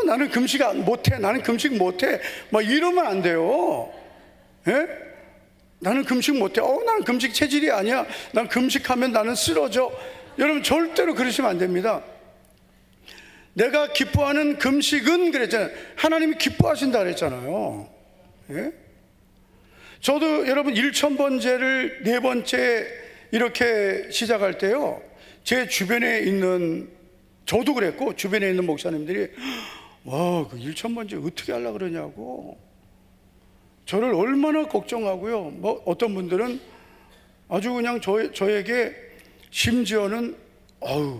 나는 금식 못해, 나는 금식 못해, 막 이러면 안 돼요. 예? 나는 금식 못해. 나는 금식 체질이 아니야. 난 금식하면 나는 쓰러져. 여러분 절대로 그러시면 안 됩니다. 내가 기뻐하는 금식은 그랬잖아요. 하나님이 기뻐하신다 그랬잖아요. 예? 저도 여러분 1000번째를 4번째 이렇게 시작할 때요, 제 주변에 있는, 저도 그랬고 주변에 있는 목사님들이 그 1000번째 어떻게 하려고 그러냐고 저를 얼마나 걱정하고요. 뭐 어떤 분들은 아주 그냥 저에게 심지어는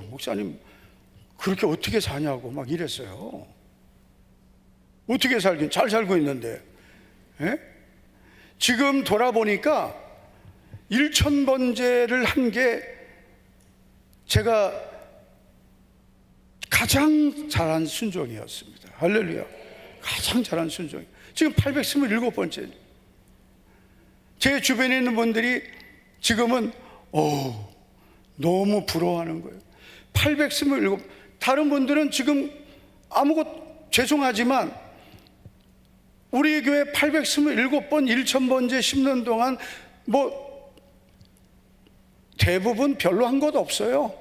목사님 그렇게 어떻게 사냐고 막 이랬어요. 어떻게 살긴 잘 살고 있는데. 예? 지금 돌아보니까 1000번째를 한 게 제가 가장 잘한 순종이었습니다. 할렐루야. 가장 잘한 순종. 지금 827번째. 제 주변에 있는 분들이 지금은 너무 부러워하는 거예요. 827. 다른 분들은 지금 죄송하지만 우리 교회 827번 1000번째 심는 동안 뭐 대부분 별로 한 것 없어요.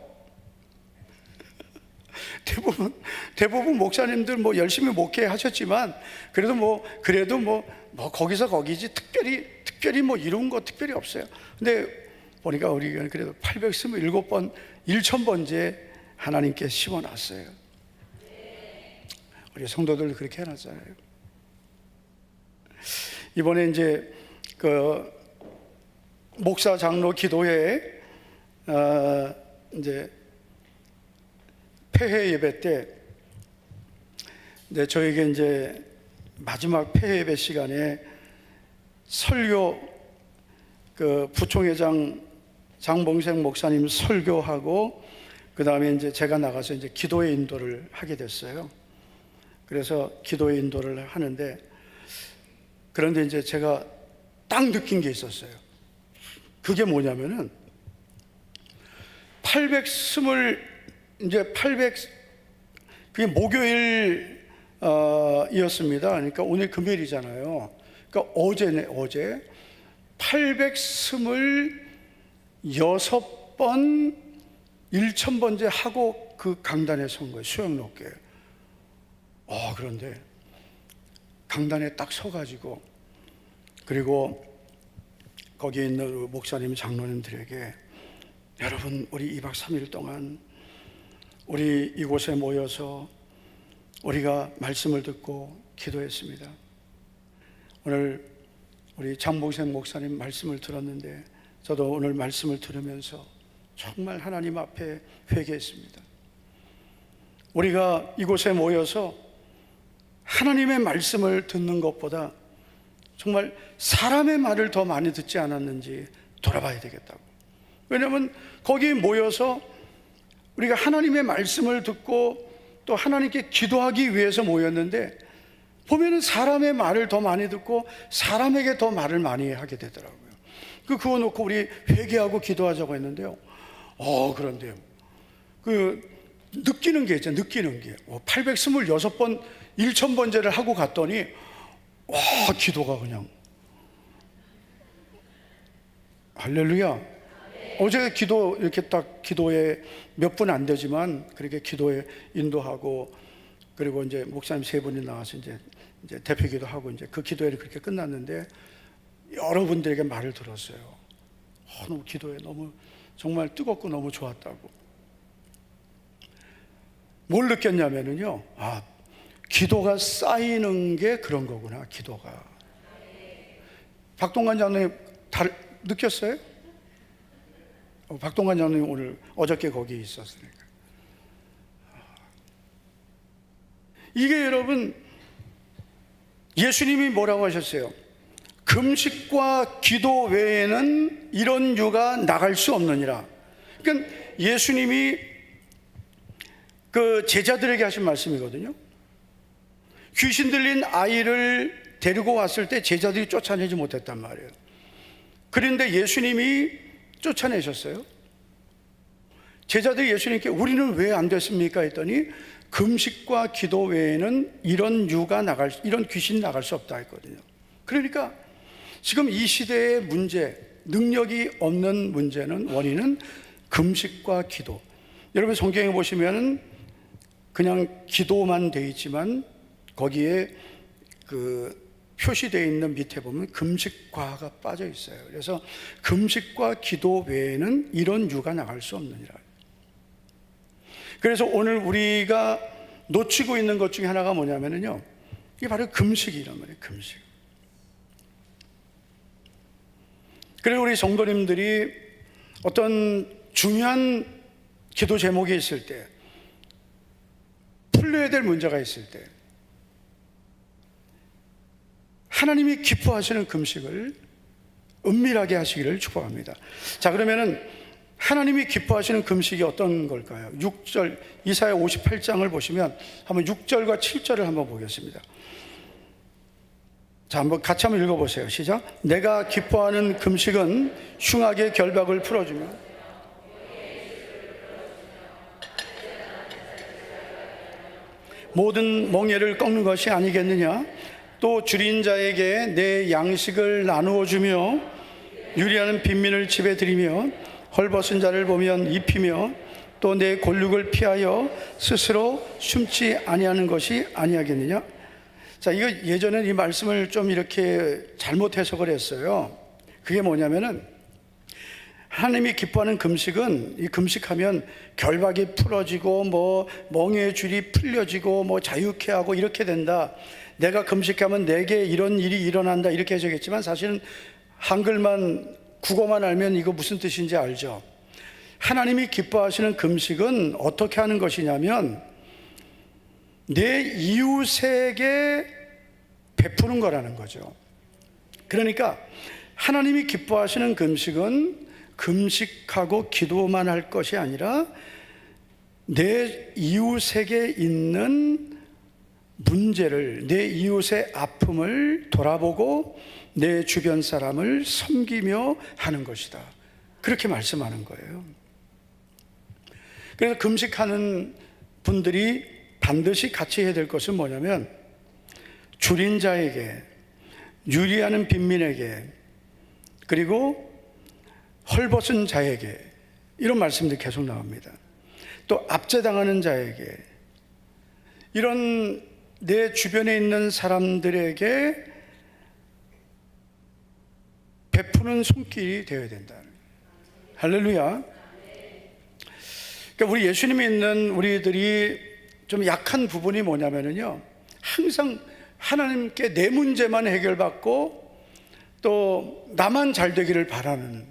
대부분 목사님들 뭐 열심히 목회하셨지만 그래도 거기서 거기지 특별히 뭐 이룬 거 특별히 없어요. 근데 보니까 우리 교회는 그래도 827번 1000번째 하나님께 심어놨어요. 우리 성도들 그렇게 해놨잖아요. 이번에 이제 그 목사 장로 기도회에 이제 폐회 예배 때 저에게 이제 마지막 폐회 예배 시간에 설교, 그 부총회장 장봉생 목사님 설교하고 그 다음에 이제 제가 나가서 이제 기도의 인도를 하게 됐어요. 그래서 기도의 인도를 하는데, 그런데 이제 제가 딱 느낀 게 있었어요. 그게 뭐냐면은 그게 목요일 이었습니다. 그러니까 오늘 금요일이잖아요. 그러니까 어제 826번 1000번째 하고 그 강단에 선 거예요. 수영 높게. 그런데 강단에 딱 서가지고, 그리고 거기에 있는 목사님, 장로님들에게 여러분, 우리 2박 3일 동안 우리 이곳에 모여서 우리가 말씀을 듣고 기도했습니다. 오늘 우리 장봉생 목사님 말씀을 들었는데 저도 오늘 말씀을 들으면서 정말 하나님 앞에 회개했습니다. 우리가 이곳에 모여서 하나님의 말씀을 듣는 것보다 정말 사람의 말을 더 많이 듣지 않았는지 돌아봐야 되겠다고. 왜냐하면 거기에 모여서 우리가 하나님의 말씀을 듣고 또 하나님께 기도하기 위해서 모였는데, 보면은 사람의 말을 더 많이 듣고 사람에게 더 말을 많이 하게 되더라고요. 그거 놓고 우리 회개하고 기도하자고 했는데요. 그런데요, 느끼는 게 있잖아요. 느끼는 게 826번 1000번째를 하고 갔더니 기도가 그냥 할렐루야. 어제 기도 이렇게 딱 기도에 몇 분 안 되지만 그렇게 기도에 인도하고, 그리고 이제 목사님 3분이 나와서 이제 대표 기도하고 이제 그 기도회를 그렇게 끝났는데 여러분들에게 말을 들었어요. 너무 기도에 너무 정말 뜨겁고 너무 좋았다고. 뭘 느꼈냐면요, 기도가 쌓이는 게 그런 거구나. 기도가. 박동관 장로님 느꼈어요? 박동관 장로님 오늘 어저께 거기 있었으니까. 이게 여러분, 예수님이 뭐라고 하셨어요? 금식과 기도 외에는 이런 유가 나갈 수 없느니라. 그러니까 예수님이 그 제자들에게 하신 말씀이거든요. 귀신 들린 아이를 데리고 왔을 때 제자들이 쫓아내지 못했단 말이에요. 그런데 예수님이 쫓아내셨어요. 제자들이 예수님께 우리는 왜 안 됐습니까? 했더니 금식과 기도 외에는 이런 귀신 나갈 수 없다 했거든요. 그러니까 지금 이 시대의 문제, 능력이 없는 문제는, 원인은 금식과 기도. 여러분 성경에 보시면은 그냥 기도만 돼 있지만 거기에 표시되어 있는 밑에 보면 금식과가 빠져 있어요. 그래서 금식과 기도 외에는 이런 유가 나갈 수 없느니라. 그래서 오늘 우리가 놓치고 있는 것 중에 하나가 뭐냐면요, 이게 바로 금식이란 말이에요. 금식. 그리고 우리 성도님들이 어떤 중요한 기도 제목이 있을 때, 풀려야 될 문제가 있을 때 하나님이 기뻐하시는 금식을 은밀하게 하시기를 축복합니다. 자, 그러면은 하나님이 기뻐하시는 금식이 어떤 걸까요? 6절, 이사야 58장을 보시면 한번 6절과 7절을 한번 보겠습니다. 자, 한번 같이 한번 읽어보세요. 시작. 내가 기뻐하는 금식은 흉악의 결박을 풀어주며 모든 멍에를 꺾는 것이 아니겠느냐? 또 줄인 자에게 내 양식을 나누어 주며 유리하는 빈민을 집에 들이며 헐벗은 자를 보면 입히며 또 내 골육을 피하여 스스로 숨지 아니하는 것이 아니하겠느냐? 자, 이거 예전에 이 말씀을 좀 이렇게 잘못 해석을 했어요. 그게 뭐냐면은 하나님이 기뻐하는 금식은, 이 금식하면 결박이 풀어지고 뭐 멍에의 줄이 풀려지고 뭐 자유케 하고 이렇게 된다. 내가 금식하면 내게 이런 일이 일어난다, 이렇게 해석했지만 사실은 한글만, 국어만 알면 이거 무슨 뜻인지 알죠? 하나님이 기뻐하시는 금식은 어떻게 하는 것이냐면 내 이웃에게 베푸는 거라는 거죠. 그러니까 하나님이 기뻐하시는 금식은 금식하고 기도만 할 것이 아니라 내 이웃에게 있는 문제를, 내 이웃의 아픔을 돌아보고 내 주변 사람을 섬기며 하는 것이다. 그렇게 말씀하는 거예요. 그래서 금식하는 분들이 반드시 같이 해야 될 것은 뭐냐면 줄인 자에게, 유리하는 빈민에게, 그리고 헐벗은 자에게, 이런 말씀들이 계속 나옵니다. 또 압제당하는 자에게, 이런 내 주변에 있는 사람들에게 베푸는 손길이 되어야 된다. 할렐루야. 그러니까 우리 예수님이 있는 우리들이 좀 약한 부분이 뭐냐면요, 항상 하나님께 내 문제만 해결받고 또 나만 잘 되기를 바라는,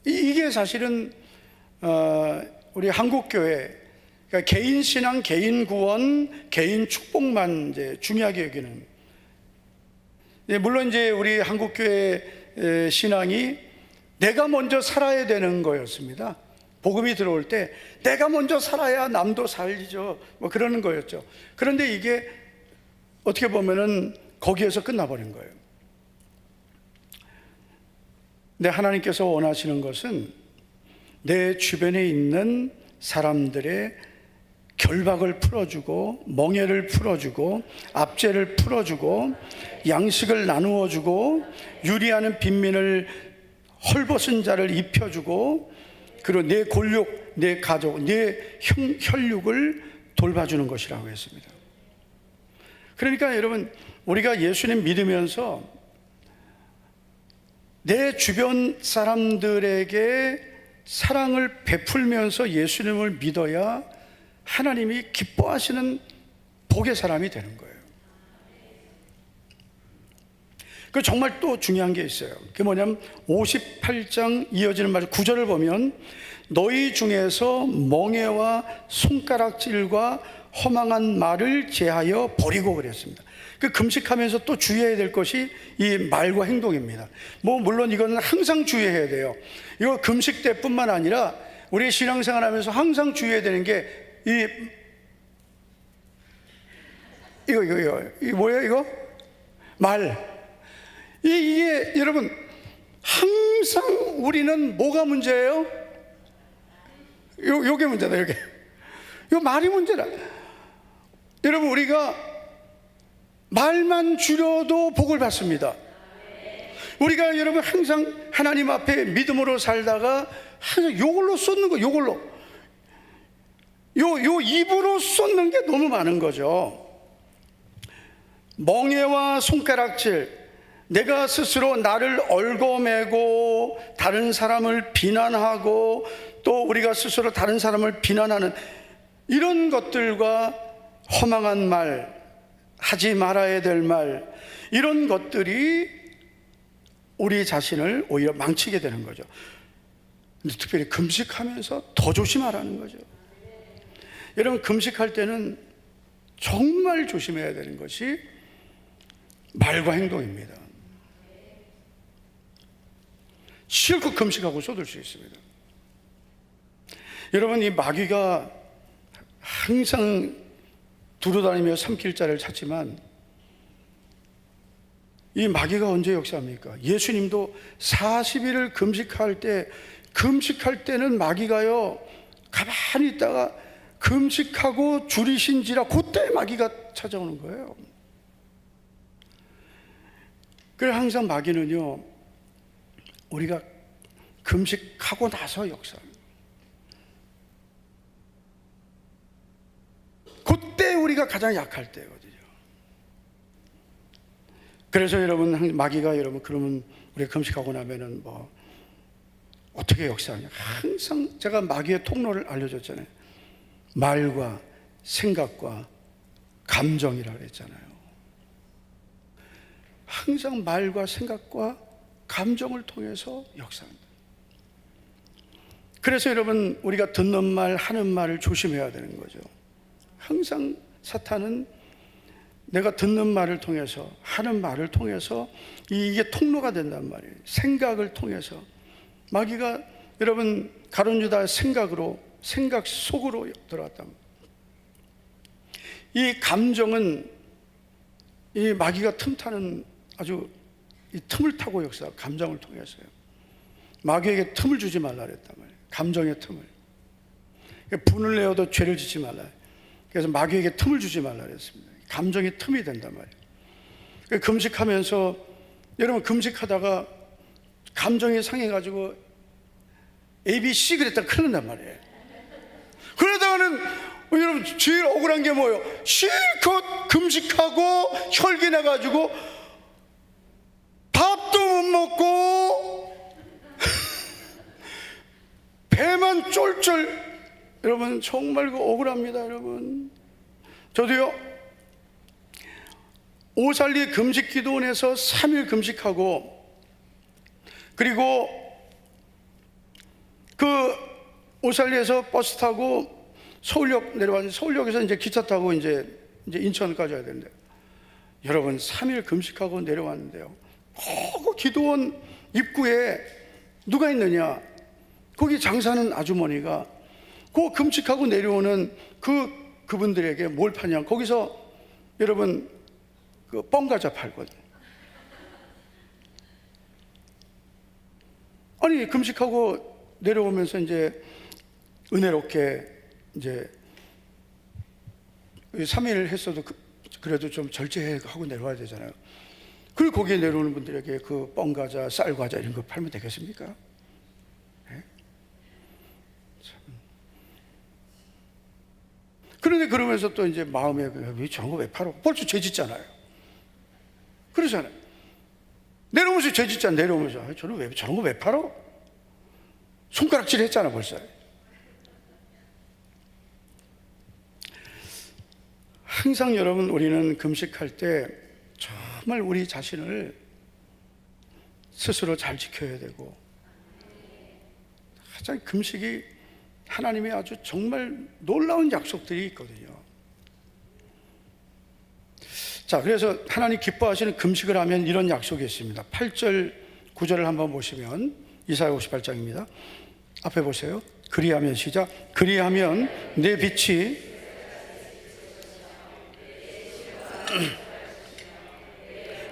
이게 사실은 우리 한국교회, 그러니까 개인 신앙, 개인 구원, 개인 축복만 이제 중요하게 여기는. 물론 이제 우리 한국교회 신앙이 내가 먼저 살아야 되는 거였습니다. 복음이 들어올 때 내가 먼저 살아야 남도 살리죠, 뭐 그러는 거였죠. 그런데 이게 어떻게 보면은 거기에서 끝나버린 거예요. 근데 하나님께서 원하시는 것은 내 주변에 있는 사람들의 결박을 풀어주고, 멍에를 풀어주고, 압제를 풀어주고, 양식을 나누어주고, 유리하는 빈민을 헐벗은 자를 입혀주고, 그리고 내 골육, 내 가족, 내 혈육을 돌봐주는 것이라고 했습니다. 그러니까 여러분, 우리가 예수님 믿으면서 내 주변 사람들에게 사랑을 베풀면서 예수님을 믿어야 하나님이 기뻐하시는 복의 사람이 되는 거예요. 그 정말 또 중요한 게 있어요. 그게 뭐냐면 58장 이어지는 말 9절을 보면 너희 중에서 멍에와 손가락질과 허망한 말을 제하여 버리고 그랬습니다. 그 금식하면서 또 주의해야 될 것이 이 말과 행동입니다. 뭐 물론 이거는 항상 주의해야 돼요. 이거 금식 때뿐만 아니라 우리 신앙생활 하면서 항상 주의해야 되는 게 이거 뭐예요 이거? 말. 이게 여러분 항상 우리는 뭐가 문제예요? 요게 문제다. 요게 요 말이 문제다. 여러분 우리가 말만 줄여도 복을 받습니다. 우리가 여러분 항상 하나님 앞에 믿음으로 살다가 항상 요걸로 쏟는 거, 요걸로 요 입으로 쏟는 게 너무 많은 거죠. 멍에와 손가락질, 내가 스스로 나를 얽어매고 다른 사람을 비난하고 또 우리가 스스로 다른 사람을 비난하는 이런 것들과 허망한 말, 하지 말아야 될 말, 이런 것들이 우리 자신을 오히려 망치게 되는 거죠. 근데 특별히 금식하면서 더 조심하라는 거죠. 여러분 금식할 때는 정말 조심해야 되는 것이 말과 행동입니다. 실컷 금식하고 쏟을 수 있습니다. 여러분 이 마귀가 항상 두루다니며 삼킬자를 찾지만 이 마귀가 언제 역사합니까? 예수님도 40일을 금식할 때는 마귀가요 가만히 있다가 금식하고 줄이신지라 그때 마귀가 찾아오는 거예요. 그래서 항상 마귀는요 우리가 금식하고 나서 역사합니다. 그때 우리가 가장 약할 때거든요. 그래서 여러분 마귀가 여러분 그러면 우리가 금식하고 나면은 뭐 어떻게 역사하냐? 항상 제가 마귀의 통로를 알려줬잖아요. 말과 생각과 감정이라고 했잖아요. 항상 말과 생각과 감정을 통해서 역사합니다. 그래서 여러분 우리가 듣는 말 하는 말을 조심해야 되는 거죠. 항상 사탄은 내가 듣는 말을 통해서 하는 말을 통해서 이게 통로가 된단 말이에요. 생각을 통해서 마귀가 여러분 가룟유다의 생각 속으로 들어왔다. 이 감정은 이 마귀가 틈타는 아주 이 틈을 타고 역사, 감정을 통해서요. 마귀에게 틈을 주지 말라 그랬단 말이에요. 감정의 틈을. 분을 내어도 죄를 짓지 말라. 그래서 마귀에게 틈을 주지 말라 그랬습니다. 감정의 틈이 된단 말이에요. 금식하면서 여러분 금식하다가 감정이 상해가지고 ABC 그랬다 큰일 난단 말이에요. 그러다가는 여러분 제일 억울한 게 뭐예요? 실컷 금식하고 혈기 나가지고 밥도 못 먹고 배만 쫄쫄. 여러분 정말 그 억울합니다. 여러분 저도요 오살리 금식 기도원에서 3일 금식하고, 그리고 그 오살리에서 버스 타고 서울역 내려왔는데, 서울역에서 이제 기차 타고 이제 인천까지 와야 되는데, 여러분 3일 금식하고 내려왔는데요, 그 기도원 입구에 누가 있느냐, 거기 장사하는 아주머니가 그 금식하고 내려오는 그분들에게 뭘 파냐, 거기서 여러분 그 뻥과자 팔거든. 아니 금식하고 내려오면서 이제 은혜롭게 이제 3일 했어도 그래도 좀 절제하고 내려와야 되잖아요. 그리고 거기에 내려오는 분들에게 그 뻥과자, 쌀과자 이런 거 팔면 되겠습니까? 네? 그런데 그러면서 또 이제 마음에 왜 저런 거 왜 팔어? 벌써 죄 짓잖아요. 그러잖아요. 내려오면서 죄 짓잖아. 내려오면서 저는 왜 저런 거 왜 팔어? 손가락질 했잖아 벌써. 항상 여러분 우리는 금식할 때 정말 우리 자신을 스스로 잘 지켜야 되고, 가장 금식이 하나님의 아주 정말 놀라운 약속들이 있거든요. 자, 그래서 하나님 기뻐하시는 금식을 하면 이런 약속이 있습니다. 8절 9절을 한번 보시면 이사야 58장입니다. 앞에 보세요. 그리하면 시작. 그리하면 내 빛이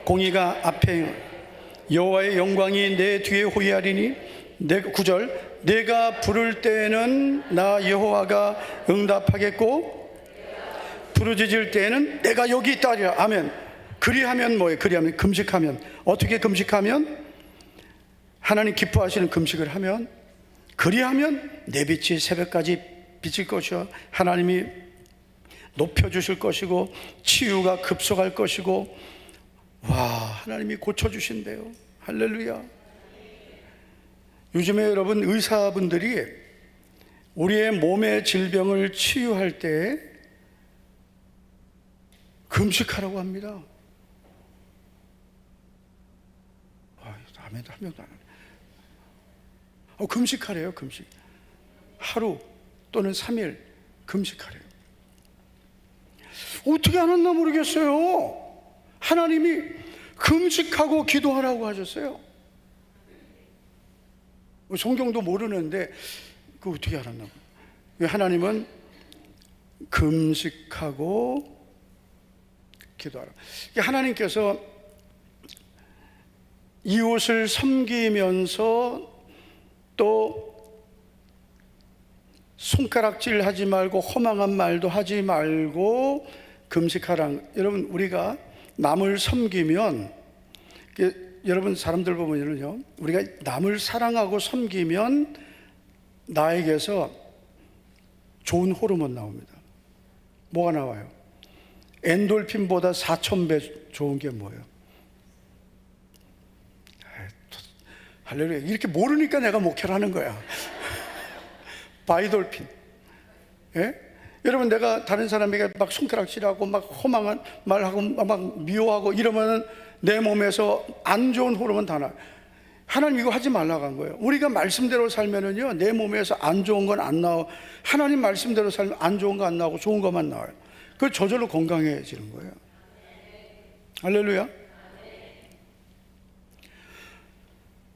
공의가 앞에 여호와의 영광이 내 뒤에 호위하리니, 9절 내가 부를 때에는 나 여호와가 응답하겠고 부르짖을 때에는 내가 여기 있다 하리라. 아멘. 그리하면 뭐예요? 그리하면 금식하면, 어떻게 금식하면? 하나님 기뻐하시는 금식을 하면, 그리하면 내 빛이 새벽까지 비칠 것이요 하나님이 높여주실 것이고 치유가 급속할 것이고, 와, 하나님이 고쳐주신대요. 할렐루야. 요즘에 여러분 의사분들이 우리의 몸의 질병을 치유할 때 금식하라고 합니다. 아멘도 한 명도 안 하네. 금식하래요. 금식. 하루 또는 3일 금식하래요. 어떻게 하셨나 모르겠어요. 하나님이 금식하고 기도하라고 하셨어요. 성경도 모르는데 그 어떻게 알았나? 하나님은 금식하고 기도하라. 하나님께서 이웃을 섬기면서 또 손가락질 하지 말고 허망한 말도 하지 말고 금식하라. 여러분 우리가 남을 섬기면, 여러분 사람들 보면요, 우리가 남을 사랑하고 섬기면 나에게서 좋은 호르몬 나옵니다. 뭐가 나와요? 엔돌핀보다 4000배 좋은 게 뭐예요? 할렐루야. 이렇게 모르니까 내가 목회를 하는 거야. 바이돌핀. 예? 여러분 내가 다른 사람에게 막 손가락질하고 막 허망한 말하고 막 미워하고 이러면 내 몸에서 안 좋은 호르몬 다 나와요. 하나님 이거 하지 말라고 한 거예요. 우리가 말씀대로 살면은요, 내 몸에서 안 좋은 건 안 나와. 하나님 말씀대로 살면 안 좋은 거 안 나오고 좋은 것만 나와요. 그 저절로 건강해지는 거예요. 할렐루야.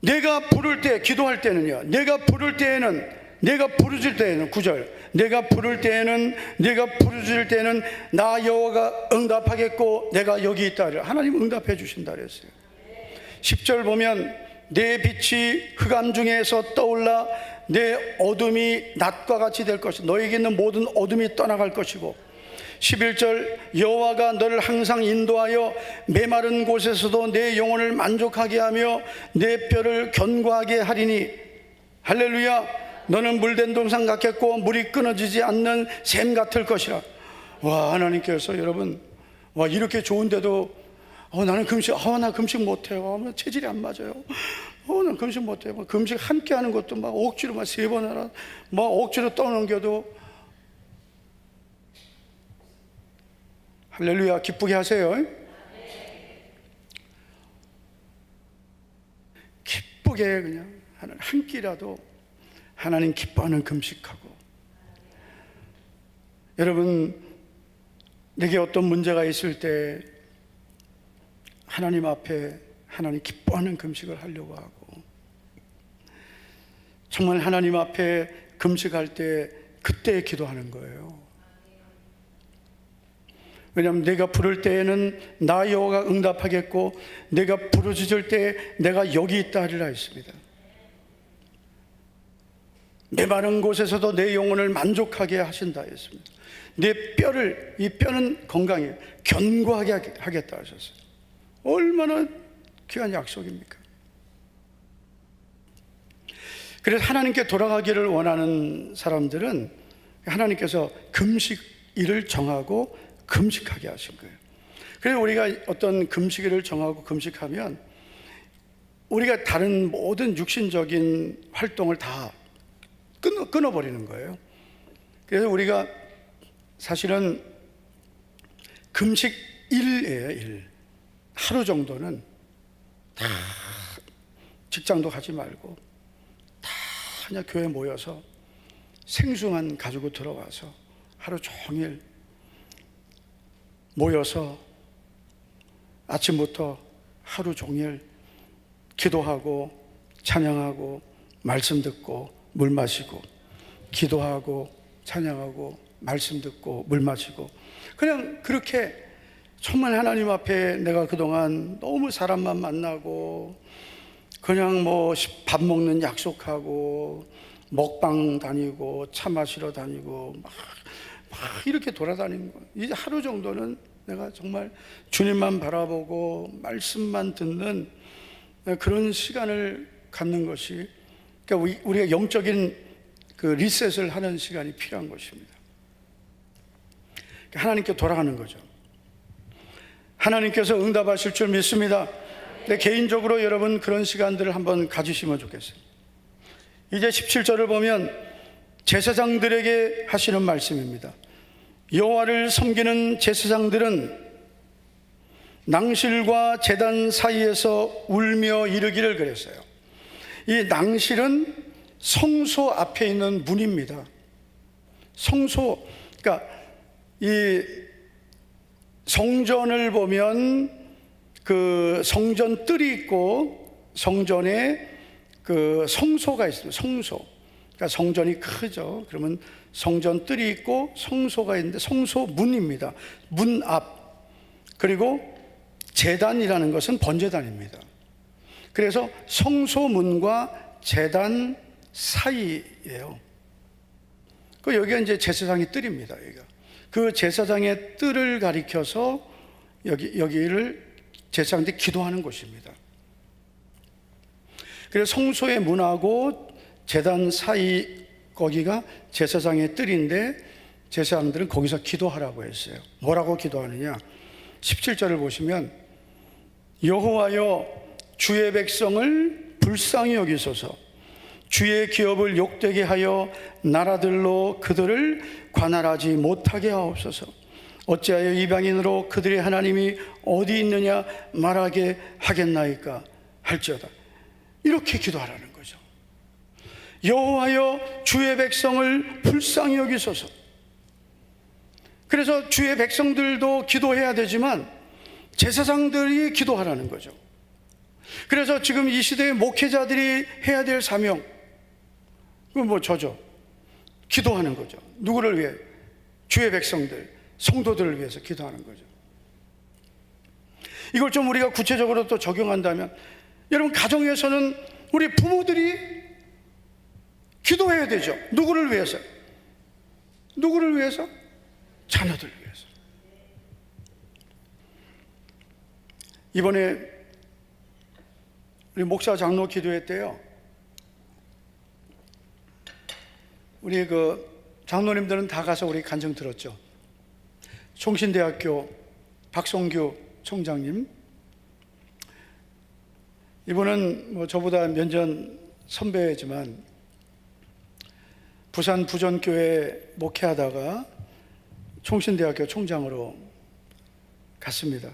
내가 부를 때, 기도할 때는요, 내가 부를 때에는, 내가 부르짖을 때에는, 9절 내가 부를 때에는, 내가 부르짖을 때에는 나 여호와가 응답하겠고 내가 여기 있다. 하나님 응답해 주신다 그랬어요. 10절 보면 내 빛이 흑암 중에서 떠올라 내 어둠이 낮과 같이 될 것이고 너에게 있는 모든 어둠이 떠나갈 것이고, 11절 여호와가 너를 항상 인도하여 메마른 곳에서도 내 영혼을 만족하게 하며 내 뼈를 견고하게 하리니. 할렐루야. 너는 물된 동산 같겠고 물이 끊어지지 않는 샘 같을 것이라. 와, 하나님께서 여러분, 와, 이렇게 좋은데도 나는 금식, 나 금식 못해요. 체질이 안 맞아요. 난 금식 못해요. 금식 함께 하는 것도 막 억지로 막 3번 하라, 막 억지로 떠넘겨도. 할렐루야, 기쁘게 하세요. 기쁘게 그냥 한 끼라도 하나님 기뻐하는 금식하고. 여러분, 내게 어떤 문제가 있을 때 하나님 앞에 하나님 기뻐하는 금식을 하려고 하고, 정말 하나님 앞에 금식할 때 그때 기도하는 거예요. 왜냐하면 내가 부를 때에는 나 여호와가 응답하겠고, 내가 부르짖을 때 내가 여기 있다 하리라 했습니다. 메마른 곳에서도 내 영혼을 만족하게 하신다 했습니다. 내 뼈를, 이 뼈는 건강해 견고하게 하겠다 하셨어요. 얼마나 귀한 약속입니까? 그래서 하나님께 돌아가기를 원하는 사람들은 하나님께서 금식일을 정하고 금식하게 하신 거예요. 그래서 우리가 어떤 금식일을 정하고 금식하면 우리가 다른 모든 육신적인 활동을 다 끊어버리는 거예요. 그래서 우리가 사실은 금식 일이에요. 일. 하루 정도는 다 직장도 가지 말고 다 그냥 교회 모여서 생수만 가지고 들어와서 하루 종일 모여서 아침부터 하루 종일 기도하고 찬양하고 말씀 듣고 물 마시고, 기도하고 찬양하고 말씀 듣고 물 마시고, 그냥 그렇게 정말 하나님 앞에 내가 그동안 너무 사람만 만나고 그냥 뭐 밥 먹는 약속하고 먹방 다니고 차 마시러 다니고 막 이렇게 돌아다니는 거예요. 이제 하루 정도는 내가 정말 주님만 바라보고 말씀만 듣는 그런 시간을 갖는 것이, 그러니까 우리가 영적인 그 리셋을 하는 시간이 필요한 것입니다. 그러니까 하나님께 돌아가는 거죠. 하나님께서 응답하실 줄 믿습니다. 근데 개인적으로 여러분 그런 시간들을 한번 가지시면 좋겠어요. 이제 17절을 보면 제사장들에게 하시는 말씀입니다. 여호와를 섬기는 제사장들은 낭실과 제단 사이에서 울며 이르기를 그랬어요. 이 낭실은 성소 앞에 있는 문입니다. 성소, 그러니까 이 성전을 보면 그 성전 뜰이 있고 성전에 그 성소가 있습니다. 성소. 그러니까 성전이 크죠. 그러면 성전 뜰이 있고 성소가 있는데 성소 문입니다. 문 앞. 그리고 제단이라는 것은 번제단입니다. 그래서 성소문과 제단 사이예요. 그 여기가 이제 제사장의 뜰입니다. 여기가. 그 제사장의 뜰을 가리켜서 여기를 제사장들이 기도하는 곳입니다. 그래서 성소의 문하고 제단 사이 거기가 제사장의 뜰인데 제사장들은 거기서 기도하라고 했어요. 뭐라고 기도하느냐? 17절을 보시면 여호와여 주의 백성을 불쌍히 여기소서, 주의 기업을 욕되게 하여 나라들로 그들을 관할하지 못하게 하옵소서. 어찌하여 이방인으로 그들의 하나님이 어디 있느냐 말하게 하겠나이까 할지어다. 이렇게 기도하라는 거죠. 여호와여 주의 백성을 불쌍히 여기소서. 그래서 주의 백성들도 기도해야 되지만 제사장들이 기도하라는 거죠. 그래서 지금 이 시대의 목회자들이 해야 될 사명, 그건 뭐 저죠. 기도하는 거죠. 누구를 위해? 주의 백성들, 성도들을 위해서 기도하는 거죠. 이걸 좀 우리가 구체적으로 또 적용한다면, 여러분 가정에서는 우리 부모들이 기도해야 되죠. 누구를 위해서? 누구를 위해서? 자녀들을 위해서. 이번에 우리 목사 장로 기도회 때요, 우리 장로님들은 다 가서 우리 간증 들었죠. 총신대학교 박성규 총장님, 이분은 저보다 몇 년 선배지만 부산 부전교회 목회하다가 총신대학교 총장으로 갔습니다.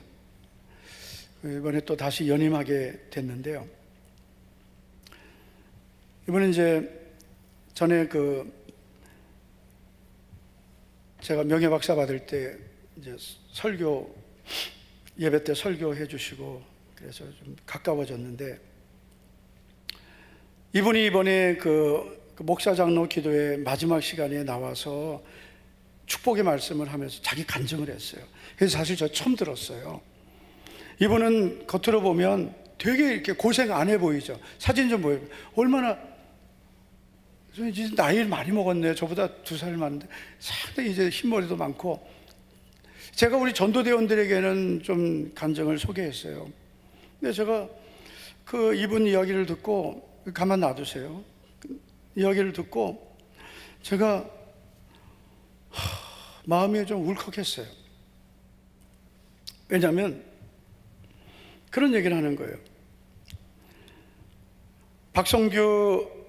이번에 또 다시 연임하게 됐는데요. 이번에 이제 전에 제가 명예박사 받을 때 이제 설교 예배 때 설교해 주시고 그래서 좀 가까워졌는데, 이분이 이번에 목사 장로 기도회 마지막 시간에 나와서 축복의 말씀을 하면서 자기 간증을 했어요. 그래서 사실 저 처음 들었어요. 이분은 겉으로 보면 되게 이렇게 고생 안 해 보이죠. 사진 좀 보여요. 얼마나 이제 나이를 많이 먹었네. 저보다 2살 많은데 상당히 이제 흰머리도 많고. 제가 우리 전도대원들에게는 좀 간증을 소개했어요. 근데 제가 이분 이야기를 듣고, 가만 놔두세요. 이야기를 듣고 제가 마음이 좀 울컥했어요. 왜냐하면 그런 얘기를 하는 거예요. 박성규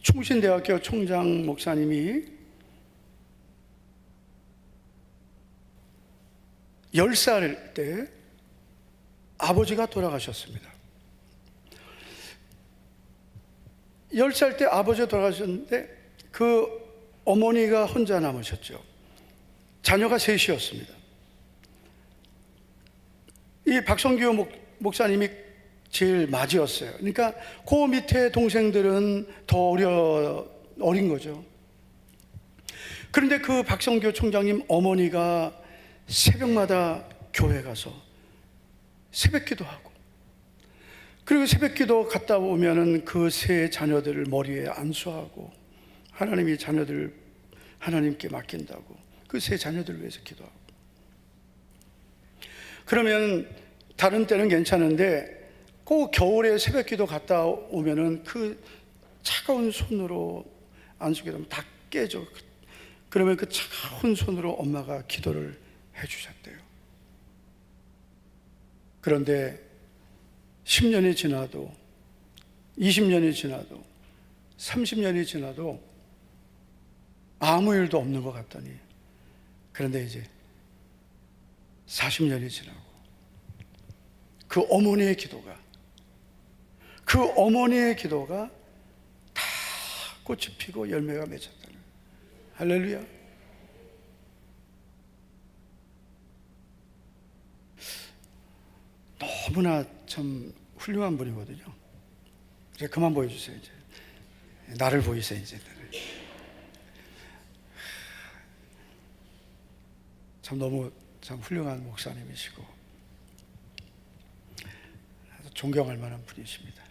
충신대학교 총장 목사님이 10살 때 아버지가 돌아가셨습니다. 10살 때 아버지가 돌아가셨는데 어머니가 혼자 남으셨죠. 자녀가 셋이었습니다. 이 박성규 목사님이 제일 맞이였어요. 그러니까 그 밑에 동생들은 더 어린 거죠. 그런데 박성규 총장님 어머니가 새벽마다 교회 가서 새벽 기도하고, 그리고 새벽 기도 갔다 오면은 세 자녀들을 머리에 안수하고 하나님이 자녀들을 하나님께 맡긴다고 세 자녀들을 위해서 기도하고, 그러면 다른 때는 괜찮은데 겨울에 새벽 기도 갔다 오면은 차가운 손으로 안수기도하면 다 깨져. 그러면 차가운 손으로 엄마가 기도를 해주셨대요. 그런데 10년이 지나도 20년이 지나도 30년이 지나도 아무 일도 없는 것 같더니, 그런데 이제 40년이 지나고 어머니의 기도가 다 꽃이 피고 열매가 맺혔다는. 할렐루야. 너무나 참 훌륭한 분이거든요. 이제 그만 보여주세요. 이제 나를 보이세요. 이제 너무 훌륭한 목사님이시고 존경할 만한 분이십니다.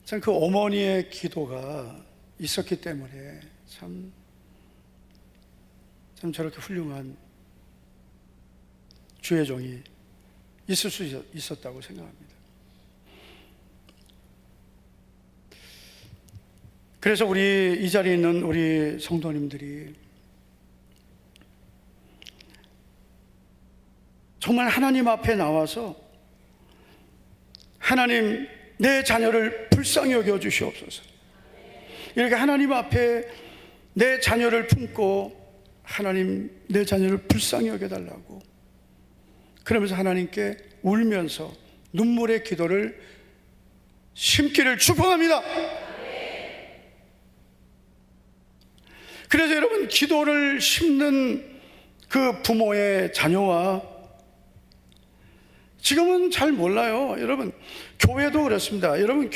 참 어머니의 기도가 있었기 때문에 참 저렇게 훌륭한 주의 종이 있을 수 있었다고 생각합니다. 그래서 이 자리에 있는 우리 성도님들이 정말 하나님 앞에 나와서 하나님, 내 자녀를 불쌍히 여겨 주시옵소서. 이렇게 하나님 앞에 내 자녀를 품고, 하나님, 내 자녀를 불쌍히 여겨달라고, 그러면서 하나님께 울면서 눈물의 기도를 심기를 축복합니다. 그래서 여러분, 기도를 심는 부모의 자녀와, 지금은 잘 몰라요. 여러분, 교회도 그렇습니다. 여러분,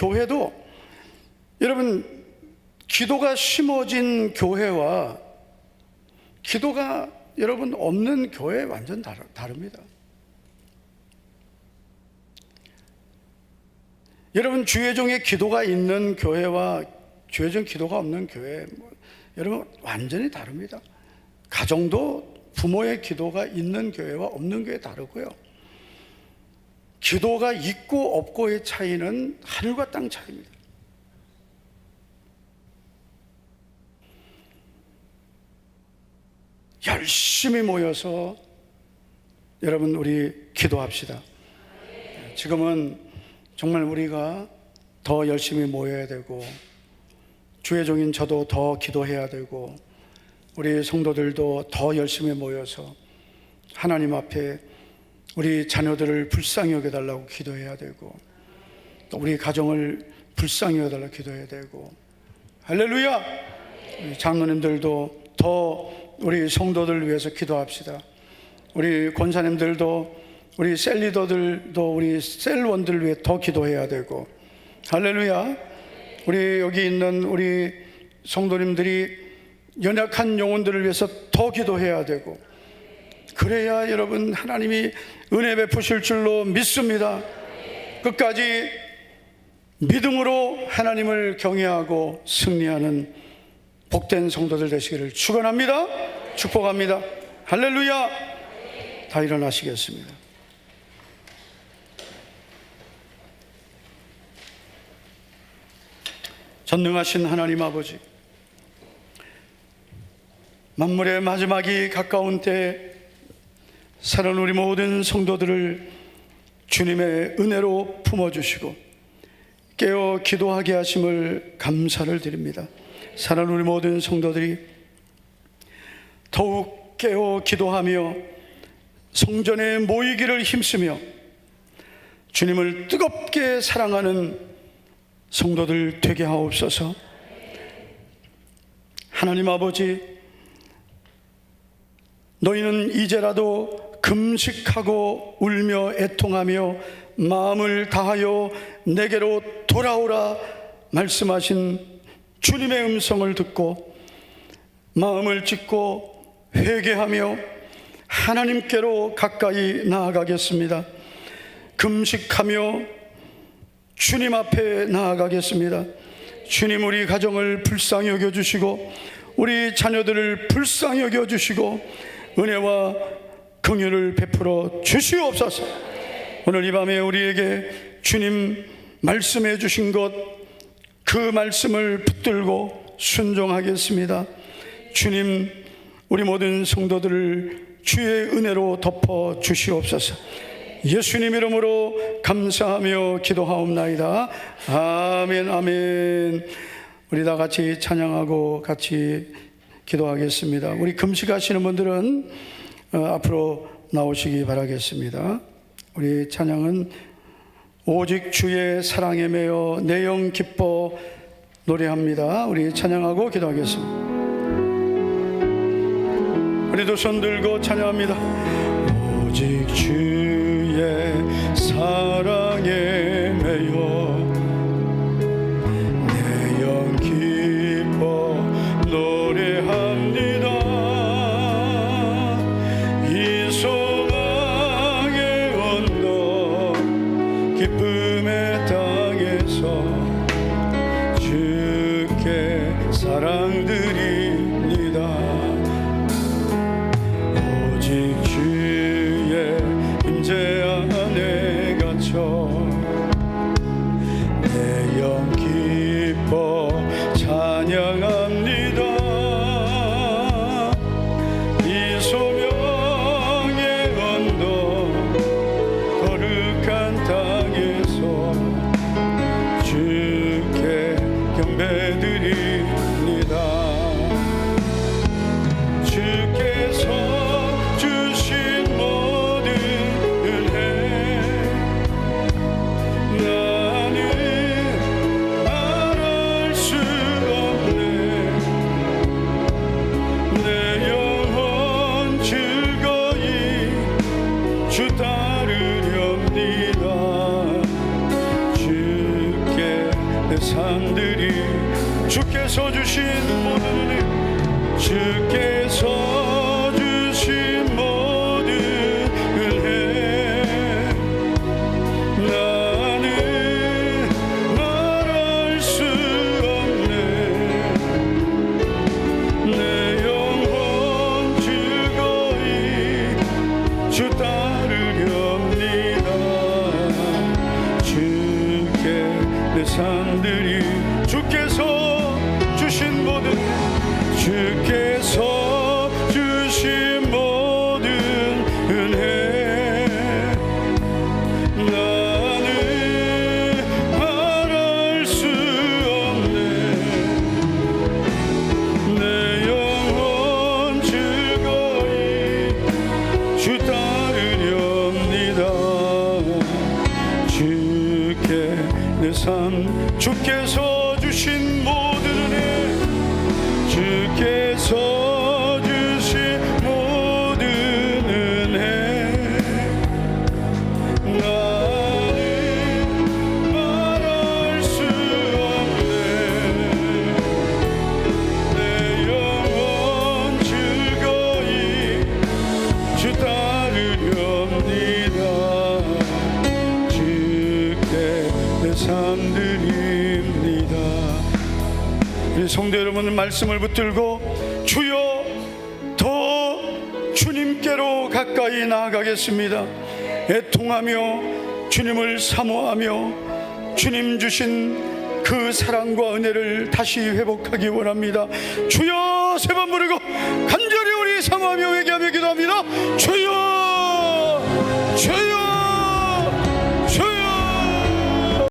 기도가 심어진 교회와 기도가 여러분 없는 교회 완전 다릅니다. 여러분, 주의 종의 기도가 있는 교회와 주의 종 기도가 없는 교회, 여러분 완전히 다릅니다. 가정도 부모의 기도가 있는 교회와 없는 교회 다르고요. 기도가 있고 없고의 차이는 하늘과 땅 차이입니다. 열심히 모여서 여러분 우리 기도합시다. 지금은 정말 우리가 더 열심히 모여야 되고, 주의 종인 저도 더 기도해야 되고, 우리 성도들도 더 열심히 모여서 하나님 앞에 우리 자녀들을 불쌍히 여겨달라고 기도해야 되고, 또 우리 가정을 불쌍히 여겨달라고 기도해야 되고, 할렐루야! 우리 장로님들도 더 우리 성도들을 위해서 기도합시다. 우리 권사님들도, 우리 셀리더들도 우리 셀원들을 위해 더 기도해야 되고, 할렐루야! 우리 여기 있는 우리 성도님들이 연약한 영혼들을 위해서 더 기도해야 되고, 그래야 여러분 하나님이 은혜 베푸실 줄로 믿습니다. 끝까지 믿음으로 하나님을 경외하고 승리하는 복된 성도들 되시기를 축원합니다. 축복합니다. 할렐루야. 다 일어나시겠습니다. 전능하신 하나님 아버지, 만물의 마지막이 가까운 때 사랑하는 우리 모든 성도들을 주님의 은혜로 품어주시고 깨어 기도하게 하심을 감사를 드립니다. 사랑하는 우리 모든 성도들이 더욱 깨어 기도하며 성전에 모이기를 힘쓰며 주님을 뜨겁게 사랑하는 성도들 되게 하옵소서. 하나님 아버지, 너희는 이제라도 금식하고 울며 애통하며 마음을 다하여 내게로 돌아오라 말씀하신 주님의 음성을 듣고 마음을 찢고 회개하며 하나님께로 가까이 나아가겠습니다. 금식하며 주님 앞에 나아가겠습니다. 주님, 우리 가정을 불쌍히 여겨주시고 우리 자녀들을 불쌍히 여겨주시고 은혜와 긍휼을 베풀어 주시옵소서. 오늘 이 밤에 우리에게 주님 말씀해 주신 것, 그 말씀을 붙들고 순종하겠습니다. 주님, 우리 모든 성도들을 주의 은혜로 덮어 주시옵소서. 예수님 이름으로 감사하며 기도하옵나이다. 아멘, 아멘. 우리 다 같이 찬양하고 같이 기도하겠습니다. 우리 금식하시는 분들은 앞으로 나오시기 바라겠습니다. 우리 찬양은 오직 주의 사랑에 매여 내 영 기뻐 노래합니다. 우리 찬양하고 기도하겠습니다. 우리도 손 들고 찬양합니다. 오직 주의 사랑에 매여 내 영 기뻐 노래합니다. 이 소망의 언덕 기쁨의 땅에서 주께 사랑드립니다. 오직 주의 임재 안에 갇혀 내 영 기뻐 찬양합니다. 우리 성도 여러분 말씀을 붙들고 주여 더 주님께로 가까이 나아가겠습니다. 애통하며 주님을 사모하며 주님 주신 그 사랑과 은혜를 다시 회복하기 원합니다. 주여 세 번 부르고 간절히 우리 사모하며 회개하며 기도합니다. 주여 주여